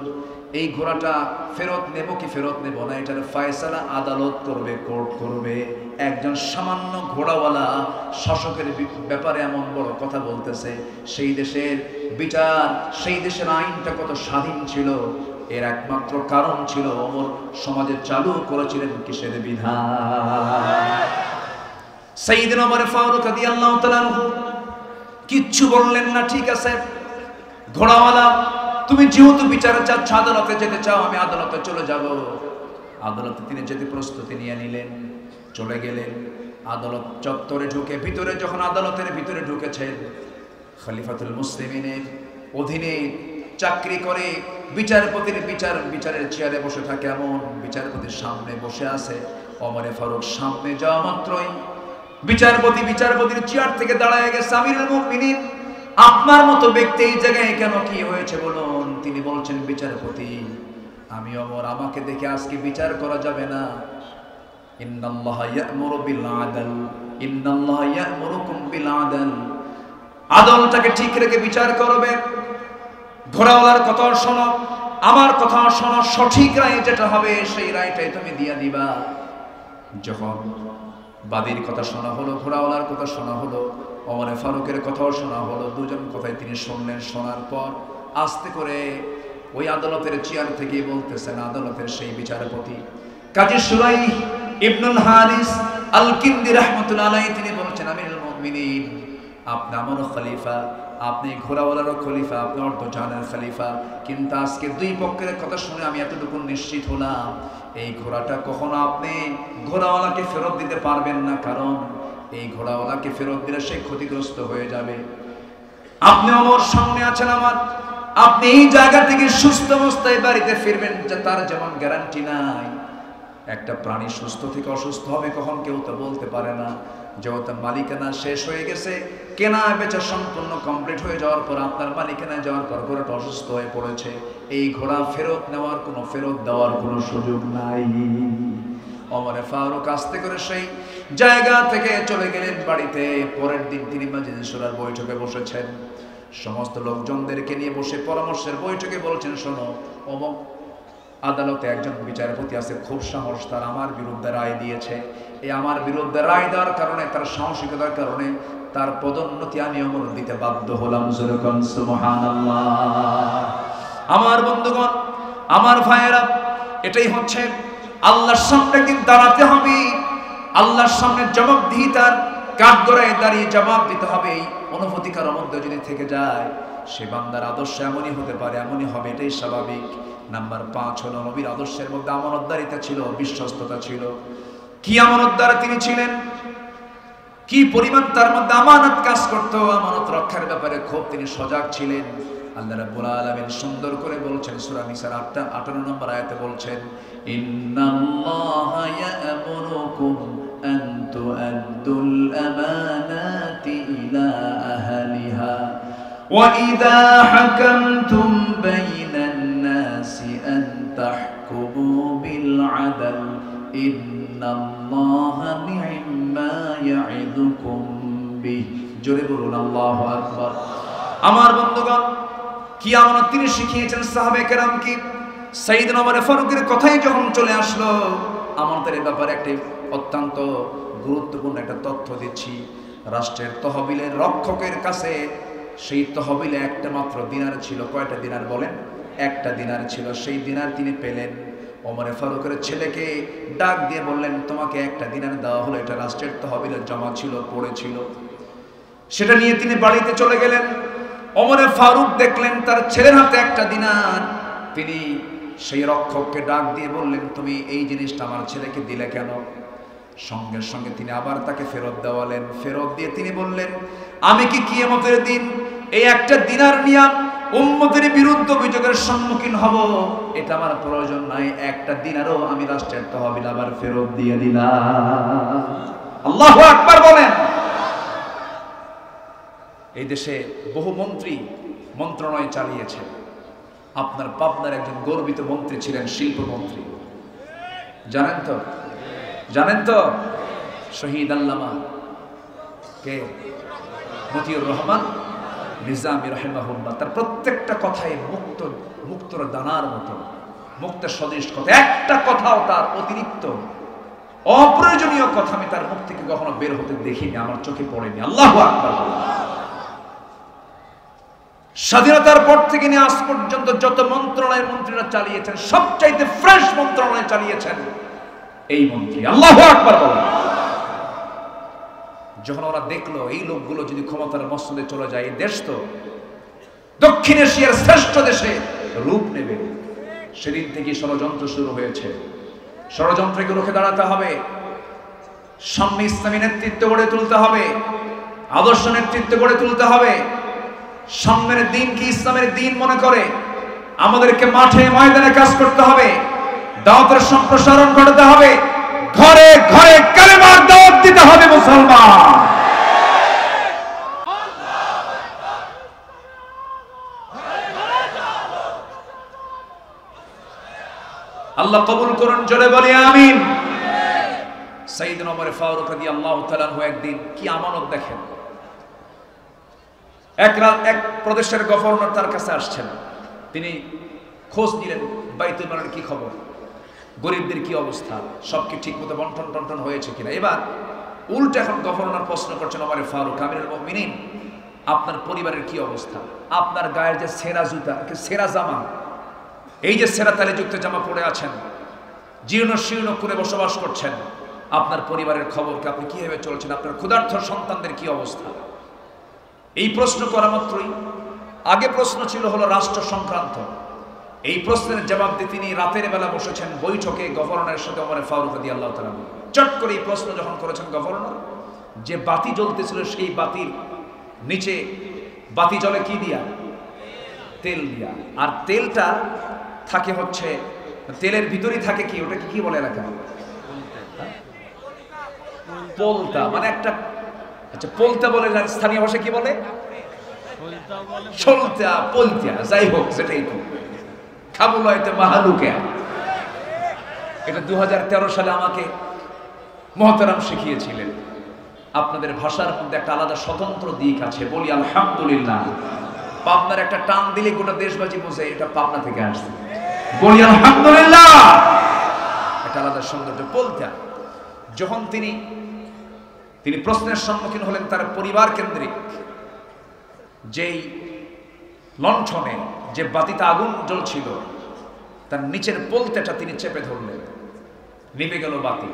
এই ঘোড়াটা ফেরত নেব কি ফেরত নেব না, এটার ফয়সালা আদালত করবে, কোর্ট করবে। একজন সামান্য ঘোড়াওয়ালা শাসকের ব্যাপারে এমন বড় কথা বলতেছে। সেই দেশের বিচার, সেই দেশের আইনটা কত স্বাধীন ছিল, এর একমাত্র কারণ ছিল ওমর সমাজে চালু করেছিলেন কিসের বিধান। সাইয়েদনা ওমর ফারুক রাদিয়াল্লাহু তাআলা আনহু কিচ্ছু বললেন না। ঠিক আছে ঘোড়াওয়ালা, তুমি যেহেতু বিচার চাচ্ছ, আদালতে যেতে চাও, আমি আদালতে চলে যাব। আদালতে তিনি যেতে প্রস্তুতি নিয়ে নিলেন, চলে গেলেন। আদালত চত্বরে ঢুকে ভিতরে, যখন আদালতের ভিতরে ঢুকেছেন, খলিফাতুল মুসলিমিনের অধীনে চাকরি করে বিচারপতির বিচারের চেয়ারে বসে থাকে, এমন বিচারপতির সামনে বসে আছে ওমর ফারুক। সামনে যাওয়া মাত্রই বিচারপতির চেয়ার থেকে দাঁড়ায় গেছে, আমিরুল মুমিনিন, আপনার মতো ব্যক্তি এই জায়গায় কেন, কি হয়েছে বলুন? তিনি বলছেন, বিচারপতি, আমি ওমর, আমাকে দেখে আজকে বিচার করা যাবে না। ইন্নাল্লাহা ইয়া'মুরু বিল আদল, ইন্নাল্লাহা ইয়া'মুরুকুম বিল আদল। আদলটাকে ঠিক রেখে বিচার করবে। ঘোড়াওয়ালার কথা শোনো, আমার কথা শোনো, সঠিক রায় যেটা হবে সেই রায়টাই তুমি দিয়ে দিবা। যখন বাদীর কথা শোনা হলো, ঘোড়াওয়ালার কথা শোনা হলো, ওমর ফারুকের কথাও শোনা হলো, দুজন কথাই তিনি শুনলেন। শোনার পর আস্তে করে ওই আদালতের চেয়ার থেকে বলতেছেন, আদালতের সেই বিচারপতি কাজী সুরাইহ ইবনুল হারিস আল কিন্দি রাহমাতুল্লাহ আলাইহি, তিনি বলছেন, আমিরুল মুমিনিন, আপনি আমারও খলিফা, আপনি ঘোড়াওয়ালারও খলিফা, আপনি অর্ধজাহানের খলিফা, কিন্তু আজকে দুই পক্ষের কথা শুনে আমি এতটুকু নিশ্চিত হলাম, এই ঘোড়াটা কখনো আপনি ঘোড়াওয়ালাকে ফেরত দিতে পারবেন না, কারণ এই ঘোড়াওয়ালাকে ফেরত দিলে সে ক্ষতিগ্রস্ত হয়ে যাবে। আপনি আমার সামনে আছেন আমার, আপনি এই জায়গা থেকে সুস্থ অবস্থায় বাড়িতে ফিরবেন, তার যেমন গ্যারান্টি নাই। একটা প্রাণী সুস্থ থেকে অসুস্থ হবে কখন কেউ তো বলতে পারে না। যেহেতু মালিকানা শেষ হয়ে গেছে, কেনা বেচা সম্পূর্ণ কমপ্লিট হয়ে যাওয়ার পর, আপনার মালিকানা যাওয়ার পর ঘোড়াটা অসুস্থ হয়ে পড়েছে, এই ঘোড়া ফেরত নেওয়ার কোনো, ফেরত দেওয়ার কোনো সুযোগ নাই। ওমর ফারুক আস্তে করে সেই জায়গা থেকে চলে গেলেন বাড়িতে। পরের দিন তিনি মাজলিস শুরার বৈঠকে বসেছেন, সমস্ত লোকজনদেরকে নিয়ে বসে পরামর্শের বৈঠকে বলছেন, শোনো, অমুক আদালতে একজন বিচারপতি আছে, খুব সাহস, তার আমার বিরুদ্ধে রায় দিয়েছে। এই আমার বিরুদ্ধে রায় দেওয়ার কারণে, তার সাহসিকতার কারণে তার পদোন্নতি আমি ওমর দিতে বাধ্য হলাম। সুবহানাল্লাহ। আমার বন্ধুগণ, আমার ভাইয়েরা, এটাই হচ্ছে আল্লাহর সামনে কিন্তু দাঁড়াতে হবে, আল্লাহর সামনে জবাবদিহিতার কাঠগড়ায় দাঁড়িয়ে জবাব দিতে হবে। এই অনুভূতি কারোর মধ্যে যদি থেকে যায়, সে বান্দার আদর্শ এমনই হতে পারে, এমনই হবে, এটাই স্বাভাবিক। নাম্বার 5 হলো, নবীর আদর্শের মধ্যে আমানতদারিতা ছিল, বিশ্বস্ততা ছিল। কি আমানতদার তিনি ছিলেন, কি পরিমাণ তার মধ্যে আমানত কাজ করতো, আমানত রক্ষার ব্যাপারে খুব তিনি সজাগ ছিলেন। আল্লাহ রাব্বুল আলামিন সুন্দর করে বলছেন সূরা নিসার 58 নম্বর আয়াতে বলছেন, ইন্নাল্লাহা ইয়া'মুরুকুম আন তুআদ্দুল আমানাতি ইলা আহলিহা وَإِذَا حَكَمْتُمْ بَيْنَ النَّاسِ أَن تَحْكُمُوا بِالْعَدْلِ إِنَّ اللَّهَ نِعْمَا يَعِظُكُمْ بِهِ জোরে বলুন আল্লাহু আকবার। আমার বন্ধুগণ, কি আমানত তিনি শিখিয়েছেন সাহাবায়ে কেরামকে। সাইয়েদনা ওমর ফারুকের কথাই যখন চলে আসলো, আমাদের এই ব্যাপারে একটি অত্যন্ত গুরুত্বপূর্ণ একটা তথ্য দিচ্ছি। রাষ্ট্রের তহবিলের রক্ষকের কাছে সেই তহবিলে একটা মাত্র দিনার ছিল। কয়টা দিনার বলেন? একটা দিনার ছিল। সেই দিনার তিনি পেলেন। ওমর ফারুকের ছেলেকে ডাক দিয়ে বললেন, তোমাকে একটা দিনার দেওয়া হলো, এটা রাষ্ট্রের তহবিলের জমা ছিল, পড়েছিল। সেটা নিয়ে তিনি বাড়িতে চলে গেলেন। ওমর ফারুক দেখলেন তার ছেলের হাতে একটা দিনার। তিনি সেই রক্ষককে ডাক দিয়ে বললেন, তুমি এই জিনিসটা আমার ছেলেকে দিলে কেন? সঙ্গে সঙ্গে তিনি আবার তাকে ফেরত দেওয়ালেন। ফেরত দিয়ে তিনি বললেন, আমি কি কিয়ামতের দিন এই একটা দিনার নিয়ে উম্মতের বিরুদ্ধে অভিযোগের সম্মুখীন হব? এটা আমার প্রয়োজন নাই। একটা দিনারও আমি রাষ্ট্রের তহবিল আবার ফেরত দিয়ে দিলাম। আল্লাহু আকবার বলেন। এই দেশে বহু মন্ত্রী মন্ত্রণালয় চালিয়েছে। আপনার পাবনার একজন গর্বিত মন্ত্রী ছিলেন, শিল্পমন্ত্রী। জানেন তো? জানেন তো? শহীদ আল্লামা কে? মতিউর রহমান নিজামী রাহিমাহুল্লাহ। তার প্রত্যেকটা কথাই মুক্তর দানার মতো, মুক্তের সদৃশ কথা। একটা কথাও তার অতিরিক্ত অপ্রয়োজনীয় কথা আমি তার মুখ থেকে কখনো বের হতে দেখিনি, আমার চোখে পড়েনি। আল্লাহু আকবার। স্বাধীনতার পর থেকে নিয়ে আজ পর্যন্ত যত মন্ত্রণালয়ের মন্ত্রীরা চালিয়েছেন, সবচাইতে ফ্রেশ মন্ত্রণালয় চালিয়েছেন এই মন্ত্রী। আল্লাহু আকবার বলেন। যখন ওরা দেখলো এই লোকগুলো যদি ক্ষমতার মসনদে চলে যায়, এই দেশ তো দক্ষিণ এশিয়ার শ্রেষ্ঠ দেশে রূপ নেবে, সেদিন থেকে ষড়যন্ত্র শুরু হয়েছে। ষড়যন্ত্রকে রুখে দাঁড়াতে হবে, সামনে ইসলামী নেতৃত্ব গড়ে তুলতে হবে, আদর্শ নেতৃত্ব গড়ে তুলতে হবে। সামনের দিন কি ইসলামের দিন মনে করে আমাদেরকে মাঠে ময়দানে কাজ করতে হবে, দাওয়াতের সম্প্রসারণ করতে হবে, ঘরে ঘরে কালেমার দাওয়াত দিতে হবে মুসলমান। আল্লাহ কবুল করুন, জোরে বলি আমিন। সাইয়েদনা ওমর ফারুক রাদিয়াল্লাহু তাআলা একদিন কি আমানত দেখেন। এক প্রদেশের গভর্নর তার কাছে আসছেন। তিনি খোঁজ নিলেন বাইতুল মালের কি খবর, গরিবদের কি অবস্থা, সব কি ঠিক মতো বন্টন টন্টন হয়েছে কিনা। এবার উল্টো এখন গভর্নর প্রশ্ন করছেন ওমর ফারুক, আমিরুল মুমিনিন, আপনার পরিবারের কি অবস্থা? আপনার গায়ের যে সেরা জুতা, সেরা জামা, এই যে সেরা তালিযুক্ত জামা পরে আছেন, জীর্ণ শীর্ণ করে বসবাস করছেন, আপনার পরিবারের খবর কি? আপনি কিভাবে চলছেন? আপনার ক্ষুধার্ত সন্তানদের কি অবস্থা? এই প্রশ্ন করা মাত্রই, আগে প্রশ্ন ছিল হলো রাষ্ট্র সংক্রান্ত। এই প্রশ্নের জবাব দিয়ে তিনি রাতের বেলা বসেছেন বৈঠকে গভর্নরের সাথে ওমর ফারুক রাদিয়াল্লাহু তাআলা। চট করে এই প্রশ্ন যখন করেছেন গভর্নর, যে বাতি জ্বলতেছিল সেই বাতির নিচে বাতি জ্বলে কি দিয়া? তেল দিয়া। আর তেলটা থাকে হচ্ছে, তেলের ভিতরেই থাকে কি, ওটাকে কি বলে এলাকা? পোলতা, মানে একটা, আচ্ছা পোলতা বলে, স্থানীয় ভাষায় কি বলে? সলতা, পোলতা, যাই হোক সেটাই তো। খাবুলাইতে মাহালুকে, এটা 2013 সালে আমাকে মহতারাম শিখিয়েছিলেন। আপনাদের ভাষার মধ্যে একটা আলাদা স্বতন্ত্র দিক আছে, বলি আলহামদুলিল্লাহ। পাবনার একটা টান দিলে গোটা দেশবাসী বোঝে এটা পাবনা থেকে আসছে, বলি আলহামদুলিল্লাহ। একটা আলাদা সৌন্দর্য। পোলতা, যখন তিনি প্রশ্নের সম্মুখীন হলেন, তার পরিবার কেন্দ্রিক যেই লণ্ঠনে যে বাতিতে আগুন জ্বলছিল, তার নিচের পোলতেটা তিনি চেপে ধরলেন, নিভে গেল বাতি।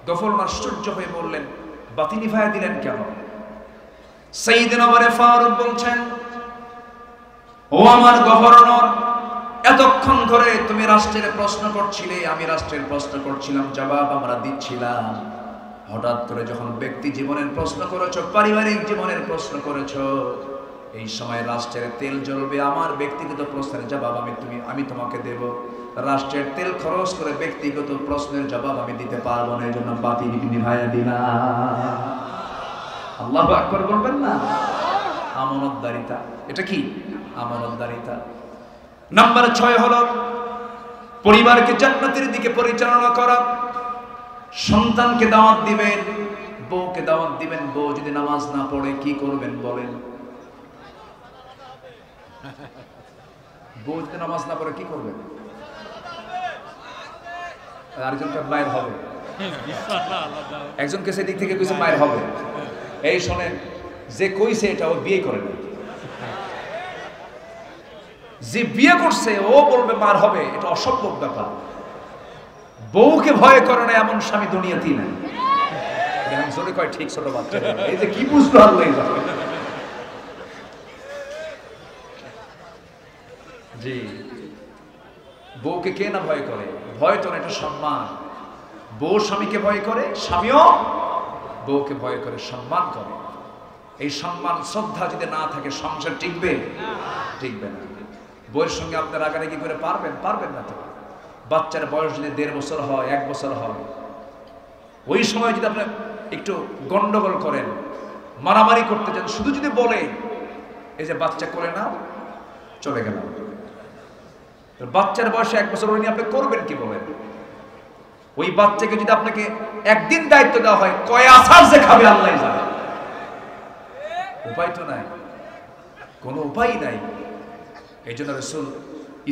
গভর্নর আশ্চর্য হয়ে বললেন, বাতি নিভায়া দিলেন কেন? সাইয়েদনা ওমর ফারুক বলছেন, ও আমার গভর্নর, এতক্ষণ ধরে তুমি রাষ্ট্রের প্রশ্ন করছিলে, আমি রাষ্ট্রের প্রশ্ন করছিলাম, জবাব আমরা দিচ্ছিলাম। হঠাৎ করে যখন ব্যক্তি জীবনের প্রশ্ন করেছো, পারিবারিক জীবনের প্রশ্ন করেছো, এই সময় রাষ্ট্রের তেল জ্বলবে, আমার ব্যক্তিগত প্রশ্নের জবাব আমি তোমাকে দেব। রাষ্ট্রের তেল খরচ করে ব্যক্তিগত প্রশ্নের জবাব আমি দিতে পারবো না, এই জন্য বাতি নিভাইয়া দিলাম। আল্লাহু আকবার বলবেন না? আমানতদারিতা। এটা কি? আমানতদারিতা। নাম্বার 6 হলো পরিবারকে জান্নাতের দিকে পরিচালনা করা। সন্তানকে দাওয়াত দিবেন, বউকে দাওয়াত দিবেন। বউ যদি নামাজ না পড়ে কি করবেন বলেন? বউ যদি নামাজ না পড়ে কি করবেন? আরেকজনকে মায়ের হবে, একজনকে সেদিক থেকে কইছে মায়ের হবে। এই শোনেন, যে কইছে এটা ও বিয়ে করে না। যে বিয়ে করছে ও বলবে মার হবে, এটা অসম্ভব ব্যাপার। বউকে ভয় করে না এমন স্বামী দুনিয়াতেই নাই। জোরে কয় ঠিক ছোট বাচ্চা। এই যে কি বুঝলো আল্লাহ জানে। জি, বউকে কে না ভয় করে? ভয় তো না, এটা সম্মান। বউ স্বামীকে ভয় করে, স্বামীও বউকে ভয় করে, সম্মান করে। এই সম্মান শ্রদ্ধা যদি না থাকে সংসার টিকবে? টিকবে না। বউয়ের সঙ্গে আপনার রাগারাগি করে পারবেন? পারবেন না তো। বাচ্চার বয়স যদি 1.5 বছর হয়, 1 বছর হয়, ওই সময় যদি আপনি একটু গন্ডগোল করেন, মারামারি করতে চান, শুধু যদি বলে এই যে বাচ্চা করে নাও, চলে গেলাম। বাচ্চার বয়সে 1 বছর হয়নি, আপনি করবেন কি বলেন? ওই বাচ্চাকে যদি আপনাকে একদিন দায়িত্ব দেওয়া হয়, কয় আছাড় যে খাবে আল্লাহ জানে। উপায় তো নাই, কোনো উপায় নাই। এই জন্য রাসূল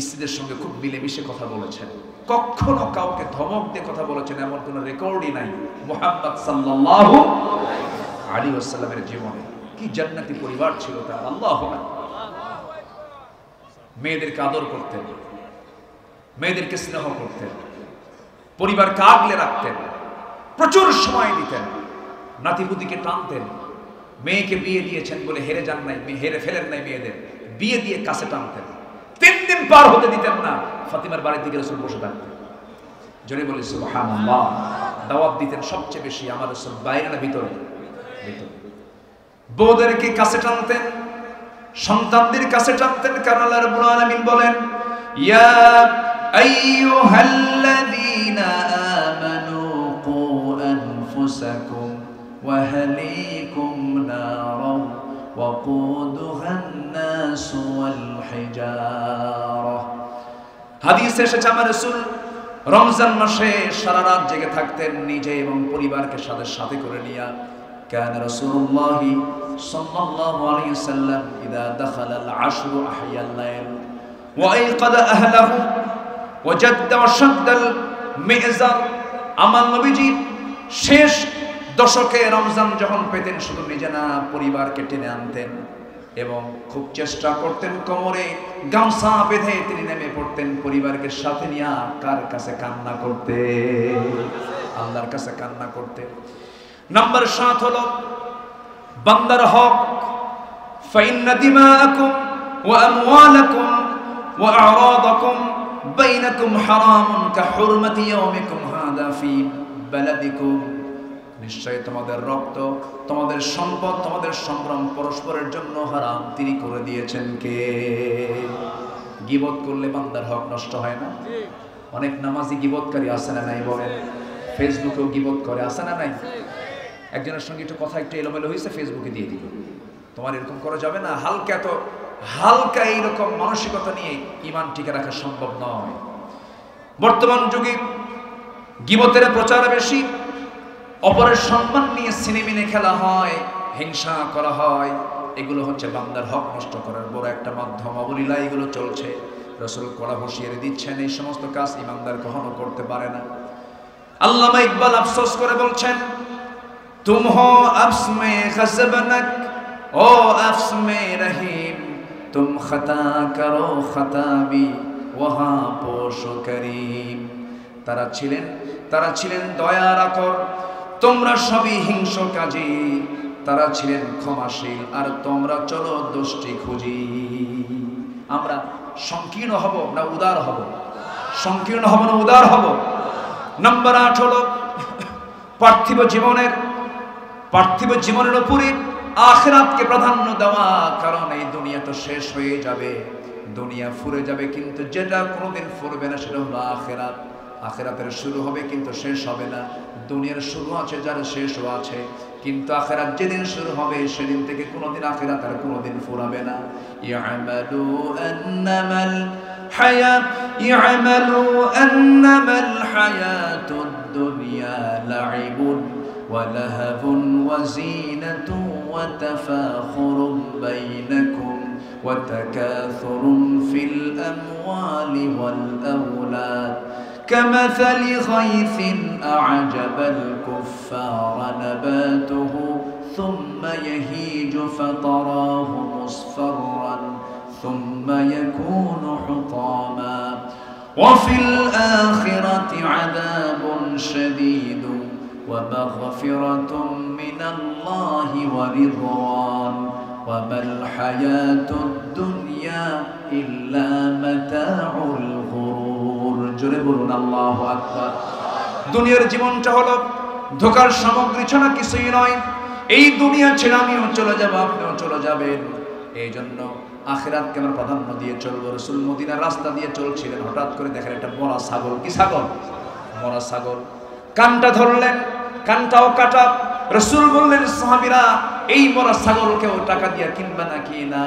স্ত্রীদের সঙ্গে খুব মিলেমিশে কথা বলেছেন। কখনো কাউকে ধমক দিয়ে কথা বলেছেন এমন কোনো রেকর্ডই নাই মুহাম্মদ সাল্লাল্লাহু আলাইহি ওয়াসাল্লামের জীবনে। কি জান্নাতি পরিবার ছিল তার! আল্লাহু আকবার। মেয়েদেরকে আদর করতেন, মেয়েদেরকে স্নেহ করতেন, পরিবারকে আগলে রাখতেন, প্রচুর সময় দিতেন, নাতিপুতিকে টানতেন। মেয়েকে বিয়ে দিয়েছেন বলে হেরে যান নাই, হেরে ফেলেন নাই মেয়েদের, বিয়ে দিয়ে কাছে টানতেন। 3 দিন পার হতে দিতেন না, ফাতিমার বাড়ির দিকে রাসূল বসে থাকতেন। জোরে বলি সুবহানাল্লাহ। দাওয়াত দিতেন সবচেয়ে বেশি আমার রাসূল বাইরে না ভিতরে? ভিতরে। বউদেরকে কাছে টানতেন, সন্তানদের কাছে টানতেন। কারণ আল্লাহ রাব্বুল আলামিন বলেন, ইয়া আইয়ুহাল্লাযীনা আমানু কু আনফুসাকুম ওয়া আহলিকুম নারান ওয়াকুদুহা আন-নাস ওয়াল হিজারা। হাদিসে এসেছে আমার রাসূল রমজান মাসে সারা রাত জেগে থাকতেন, নিজে এবং পরিবারকে সাথে করে নিয়ে। كان رسول الله صلى الله عليه وسلم إذا دخل العشر أحيا الليل وأيقظ أهله وجد وشد المئزر। আমার নবীজি শেষ দশকে রমজান যখন পেতেন, শুধু নিজে না পরিবারকে টেনে আনতেন এবং খুব চেষ্টা করতেন কোমরে গামছা বেঁধে তিনি নেমে পড়তেন পরিবারকে সাথে নিয়ে। কার কাছে? কান্না করতে, আল্লাহর কাছে কান্না করতে। নাম্বার 7 হলো বান্দার হক। ফাইন্না দিমাআকুম ওয়া আমওয়ালাকুম ওয়া আ'রাদাকুম বাইনাকুম হারামুন কাহুরমাতি ইয়াউমিকুম হাদা ফি বালাদিকুম। নিশ্চয় তোমাদের রক্ত, তোমাদের সম্পদ, তোমাদের সংগ্রাম পরস্পরের জন্য হারাম তিনি করে দিয়েছেন কে? গীবত করলে বান্দার হক নষ্ট হয় না? অনেক নামাজি গীবতকারী আছে না নাই বলেন? ফেসবুকেও গীবত করে, আছে না নাই? একজনের সঙ্গে একটু কথা একটু এলোমেলো হয়েছে, ফেসবুকে দিয়ে দিল। তোমার এরকম করা যাবে না। হালকা এইরকম মানসিকতা নিয়ে ঈমান টিকে রাখা সম্ভব নয়। বর্তমান যুগে গীবতের প্রচার বেশি, অপরের সম্মান নিয়ে সিনেমিনে খেলা হয়, হিংসা করা হয়। এগুলো হচ্ছে বান্দার হক নষ্ট করার বড় একটা মাধ্যম। অবলীলা এগুলো চলছে। রাসূল কড়া হুঁশিয়ারি দিচ্ছেন, এই সমস্ত কাজ ঈমানদার কখনো করতে পারে না। আল্লামা ইকবাল আফসোস করে বলছেন, तुम हो अफ्स में ग़ज़बनक ओ अफ्स में रहीम, तुम खता करो खता भी वहाँ पोश करीम। তারা ছিলেন দয়ার আকর, তোমরা সবই হিংস্রকাজী। তারা ছিলেন ক্ষমাশীল, আর তোমরা চলো দোষটি খুঁজি। আমরা সংকীর্ণ হব না উদার হব? সংকীর্ণ হব না উদার হব? নাম্বার 8 হলো পার্থিব জীবনের উপরে আখিরাতকে প্রাধান্য দেওয়া। কারণ এই দুনিয়া তো শেষ হয়ে যাবে, দুনিয়া ফুরে যাবে, কিন্তু যেটা কোনোদিন ফুরবে না সেটা হলো আখিরাত। আখিরাতের শুরু হবে কিন্তু শেষ হবে না। দুনিয়ার শুরু আছে, যার শেষও আছে। কিন্তু আখিরাত যেদিন শুরু হবে সেদিন থেকে কোনোদিন আখিরাত আর কোনোদিন ফুরাবে না। ইয়ামালু আন্নামাল হায়াতুদ দুনিয়া লাইবুন ওয়া লাহাবুন ওয়া যিনাতুন ওয়া তাফাখুরুন বাইনাকুম ওয়া তাকাথুরুন ফিল আমওয়ালি ওয়াল আওলাদ كمثل غيث أعجب الكفار نباته ثم يهيج فتراه مصفرا ثم يكون حطاما وفي الآخرة عذاب شديد ومغفرة من الله ورضوان وما الحياة الدنيا إلا متاع الغرور জোরে বলুন আল্লাহু আকবার। দুনিয়ার জীবনটা হলো ধোঁকার সামগ্রী ছাড়া কিছুই নয়। এই দুনিয়া ছেড়ে আমিও চলে যাব, আপনিও চলে যাবেন। এই জন্য আখিরাতকে আমরা প্রাধান্য দিয়ে চলবো। রাসূল মদিনার রাস্তা দিয়ে চলছিলেন, হঠাৎ করে দেখেন একটা মরা ছাগল। কি ছাগল? মরা ছাগল। কানটা ধরলেন, কানটাও কাটা। রাসূল বললেন, সাহাবীরা এই মরা ছাগলকেও টাকা দিয়ে কিনবে নাকি? না,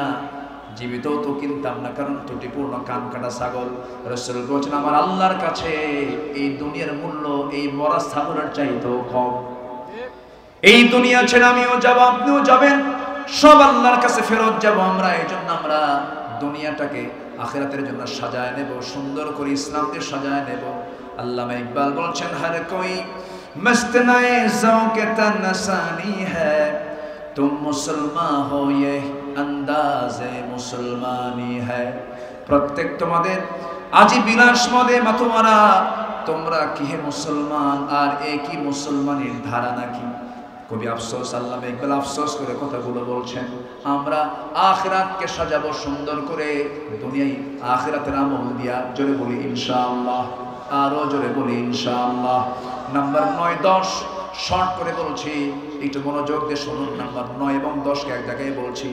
জীবিত তো কিনতাম না, কারণ ত্রুটিপূর্ণ কান কাটা ছাগল। রাসূল বলেছেন, আমার আল্লাহর কাছে এই দুনিয়ার মূল্য এই মরা ছাগলের চাইতেও কম। এই দুনিয়া ছেড়ে আমিও যাব, আপনিও যাবেন, সব আল্লাহর কাছে ফেরত যাব আমরা। এই জন্য আমরা দুনিয়াটাকে আখিরাতের জন্য সাজায় নেব, সুন্দর করে ইসলাম দিয়ে সাজায় নেব। আল্লামা ইকবাল বলছেন, হর কোই মস্ত নয়ে ज़ौक़ तनसानी है तुम मुसलमान हो ये अंदाज़े मुसलमानी है। প্রত্যেক তোমাদের আজি বিলাস মদে মাতুমারা, তোমরা কি হে মুসলমান, আর একই মুসলমানের ধারা নাকি? কবি আফসোস, আল্লামা ইকবাল আফসোস করে কথাগুলো বলছেন। আমরা আখিরাতকে সাজাবো সুন্দর করে, দুনিয়ায় আখিরাতের আমল দিয়া। জোরে বলি ইনশাআল্লাহ, আরো জোরে বলি ইনশাআল্লাহ। নাম্বার 9, 10 শর্ট করে বলছি, একটু মনোযোগ দিয়ে শুনুন। নাম্বার 9 এবং 10কে এক জায়গায় বলছি।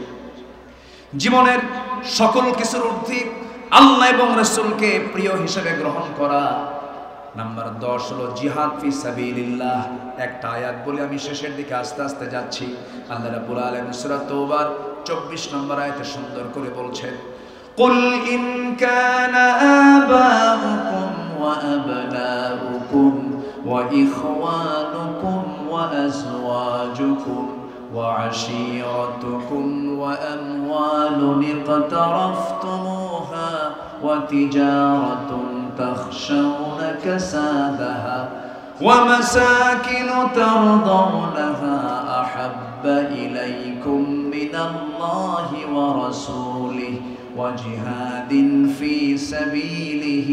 জীবনের সকল কিছুর ঊর্ধ্বে আল্লাহ এবং রাসূলকে প্রিয় হিসেবে গ্রহণ করা। নাম্বার 10 হলো জিহাদ ফি সাবিলিল্লাহ। একটা আয়াত বলে আমি শেষের দিকে আস্তে আস্তে যাচ্ছি। আল্লাহ রাব্বুল আলামিন সূরা তাওবার 24 নম্বর আয়াতে সুন্দর করে বলছেন, কুল ইন কানা আবাউকুম ওয়া আবনাউকুম ওয়া ইখওয়ানুকুম ওয়া আজওয়াজুকুম ওয়া আশীরাতুকুম ওয়া আমওয়ালুন ইqtaraftumuha ওয়া তিজারাতুন تخشون كسادها ومساكن ترضونها أحب إليكم من الله ورسوله وجهاد في سبيله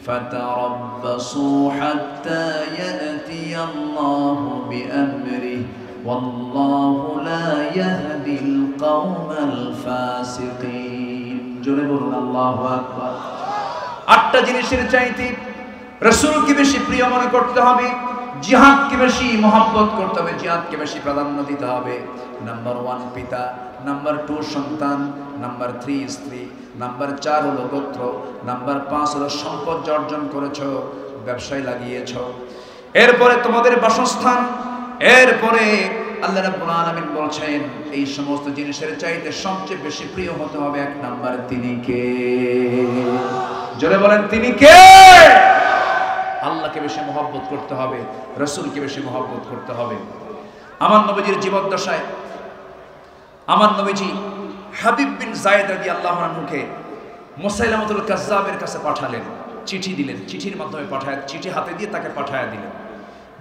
فتربصوا حتى يأتي الله بأمره والله لا يهدي القوم الفاسقين جربوا الله أكبر। 8টা জিনিসের চাইতে রাসূলকে বেশি প্রিয় মনে করতে হবে, জিহাদকে বেশি মহব্বত করতে হবে, জিহাদকে বেশি প্রাধান্য দিতে হবে। নাম্বার 1 পিতা, নাম্বার 2 সন্তান, নাম্বার 3 স্ত্রী, নাম্বার 4 হলো গোত্র, নাম্বার 5 হলো সম্পদ অর্জন করেছো, ব্যবসায় লাগিয়েছো, এরপরে তোমাদের বাসস্থান, এরপরে আল্লাহ রাব্বুল আলামিন বলছেন এই সমস্ত জিনিসের চাইতে সবচেয়ে বেশি প্রিয় হতে হবে 1 নাম্বার, তিনি কে? জোরে বলেন, তিনি কে? আল্লাহকে বেশি মহব্বত করতে হবে, রাসূলকে বেশি মহব্বত করতে হবে। আমার নবীজির জীবদ্দশায় আমার নবীজি হাবিব বিন যায়েদ রাদিয়াল্লাহু আনহুকে মুসাইলামাতুল কাজ্জাবের কাছে পাঠালেন, চিঠি দিলেন, চিঠির মাধ্যমে পাঠায়, চিঠি হাতে দিয়ে তাকে পাঠায় দিলেন।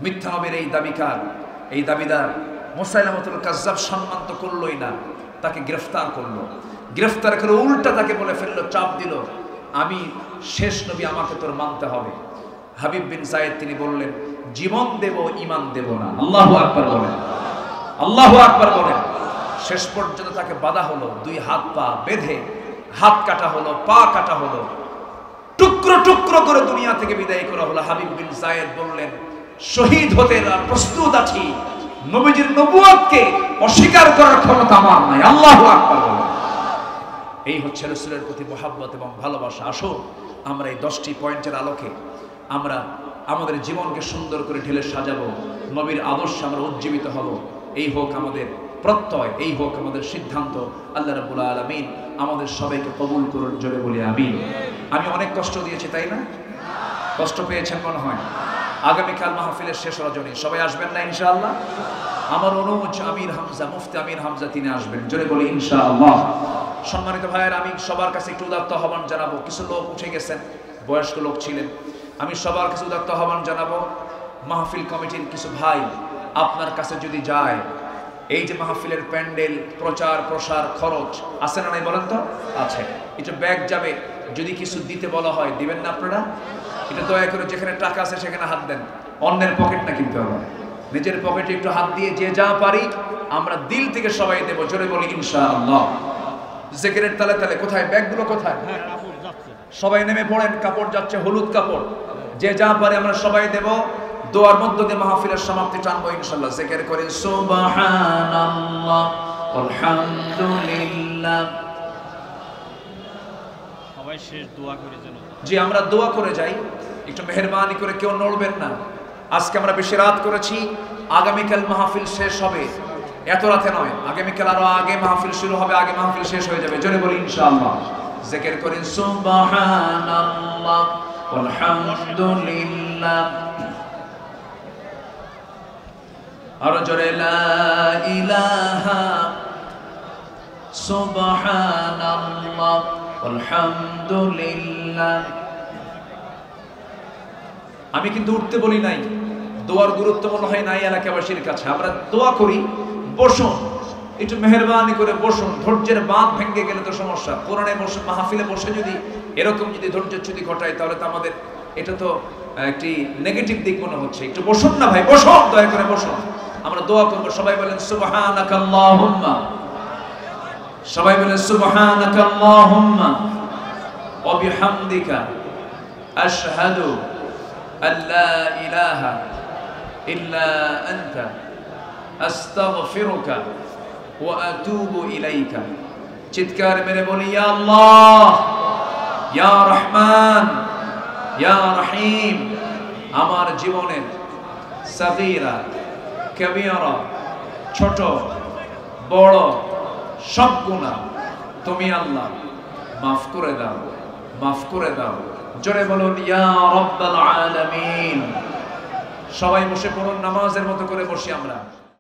মিথ্যা নবীর এই দাবিদার মুসাইলামাতুল কাজ্জাব সম্মান তো করলোই না, তাকে গ্রেফতার করলো। গ্রেফতার করে উল্টা তাকে বলে ফেললো, চাপ দিল, আমি শেষ নবী, আমাকে তোর মানতে হবে। হাবিব বিন যায়েদ তিনি বললেন, জীবন দেব, ঈমান দেব না। আল্লাহু আকবার বলেন, আল্লাহু আকবার বলেন। শেষ পর্যন্ত তাকে বাধা হলো, 2 হাত পা বেঁধে হাত কাটা হলো, পা কাটা হলো, টুকরো টুকরো করে দুনিয়া থেকে বিদায় করা হলো। হাবিব বিন যায়েদ বললেন, শহীদ হতে প্রস্তুত আছি, নবীজির নবুয়তকে অস্বীকার করার ক্ষমতা আমার নাই। আল্লাহু আকবার বলেন। এই হচ্ছে রাসূলের প্রতি মহব্বত এবং ভালোবাসা। আসো আমরা এই 10টি পয়েন্টের আলোকে আমরা আমাদের জীবনকে সুন্দর করে ঢেলে সাজাবো, নবীর আদর্শে আমরা উজ্জীবিত হব। এই হোক আমাদের প্রত্যয়, এই হোক আমাদের সিদ্ধান্ত। আল্লাহ রাব্বুল আলামিন আমাদের সবাইকে কবুল করুন, জোরে বলি আমিন। আমি অনেক কষ্ট দিয়েছি, তাই না? কষ্ট পেয়েছেন মনে হয়। আগামীকাল মাহফিলের শেষ রজনী, সবাই আসবেন না ইনশাআল্লাহ? আমার অনুজ আমির হামজা, মুফতি আমির হামজা, তিনি আসবেন, জোরে বলি ইনশাআল্লাহ। সম্মানিত ভাইয়েরা, আমি সবার কাছে একটু উদাত্ত আহ্বান জানাবো। কিছু লোক উঠে গেছেন, বয়স্ক লোক ছিলেন, আমি সবার কাছে উদাত্ত আহ্বান জানাবো। মাহফিল কমিটির কিছু ভাই আপনার কাছে যদি যায়, এই যে মাহফিলের প্যান্ডেল, প্রচার প্রসার খরচ আছে না নাই বলেন তো? আছে। এটা ব্যাগ যাবে, যদি কিছু দিতে বলা হয় দিবেন না আপনারা? এটা দয়া করে যেখানে টাকা আছে সেখানে হাত দেন, অন্যের পকেট না কিনতে হবে, নিজের পকেটে একটু হাত দিয়ে যে যা পারি আমরা দিল থেকে সবাই দেব, জোরে বলি ইনশাআল্লাহ। জিকিরের তালে তালে কোথায় ব্যাগগুলো কোথায়? সবাই নেমে পড়েন, কাপড় যাচ্ছে, হলুদ কাপড়, যে যা পারে আমরা সবাই দেব। দোয়ার মধ্য দিয়ে মাহফিলের সমাপ্তি টানবো ইনশাআল্লাহ। জিকির করেন সুবহানাল্লাহ আলহামদুলিল্লাহ। সবাই শেষ দোয়া করে যেন, জি আমরা দোয়া করে যাই, একটু মেহেরবানি করে কেউ নড়বেন না। আজকে আমরা বেশি রাত করেছি, আগামীকাল মাহফিল শেষ হবে, এত রাতে নয়, আগামীকাল আরো আগে মাহফিল শুরু হবে, আগে মাহফিল শেষ হয়ে যাবে, জোরে বলি ইনশাআল্লাহ। জিকির করেন সুবহানাল্লাহ আলহামদুলিল্লাহ। আর জোরে লা ইলাহা সুবহানাল্লাহ আলহামদুলিল্লাহ। আমি কিন্তু উঠতে বলি নাই, দোয়ার গুরুত্ব মনে হয় নাই এলাকাবাসীর কাছে। আমরা দোয়া করি, বসুন, একটু মেহেরবানি করে বসুন। ধৈর্যের বাঁধ ভেঙে গেলে তো সমস্যা। কোরআনে বসে, মাহফিলে বসে যদি এরকম যদি ধৈর্যচ্যুতি ঘটায়, তাহলে তো আমাদের এটা তো একটি নেগেটিভ দিক মনে হচ্ছে। একটু বসুন না ভাই, বসুন, দয়া করে বসুন। আমরা দোয়া করবো, সবাই বলেন সুবহানাকাল্লাহুম্মা, সবাই বলেন সুবহানাকাল্লাহুম্মা ওয়া বিহামদিকা আশহাদু আল্লা ইলাহা ইল্লা আনতা আস্তাগফিরুকা ওয়া আতুবু ইলাইকা। চিৎকার মেরে বলি ইয়া আল্লাহ, ইয়া রহমান, ইয়া রহিম। আমার জীবনের সাগীরা কবিরা, ছোট বড় সব গুনাহ তুমি আল্লাহ মাফ করে দাও, মাফ করে দাও। জোরে বলুন ইয়া রাব্বাল আলামিন। সবাই বসে পড়ুন, নামাজের মতো করে বসি আমরা।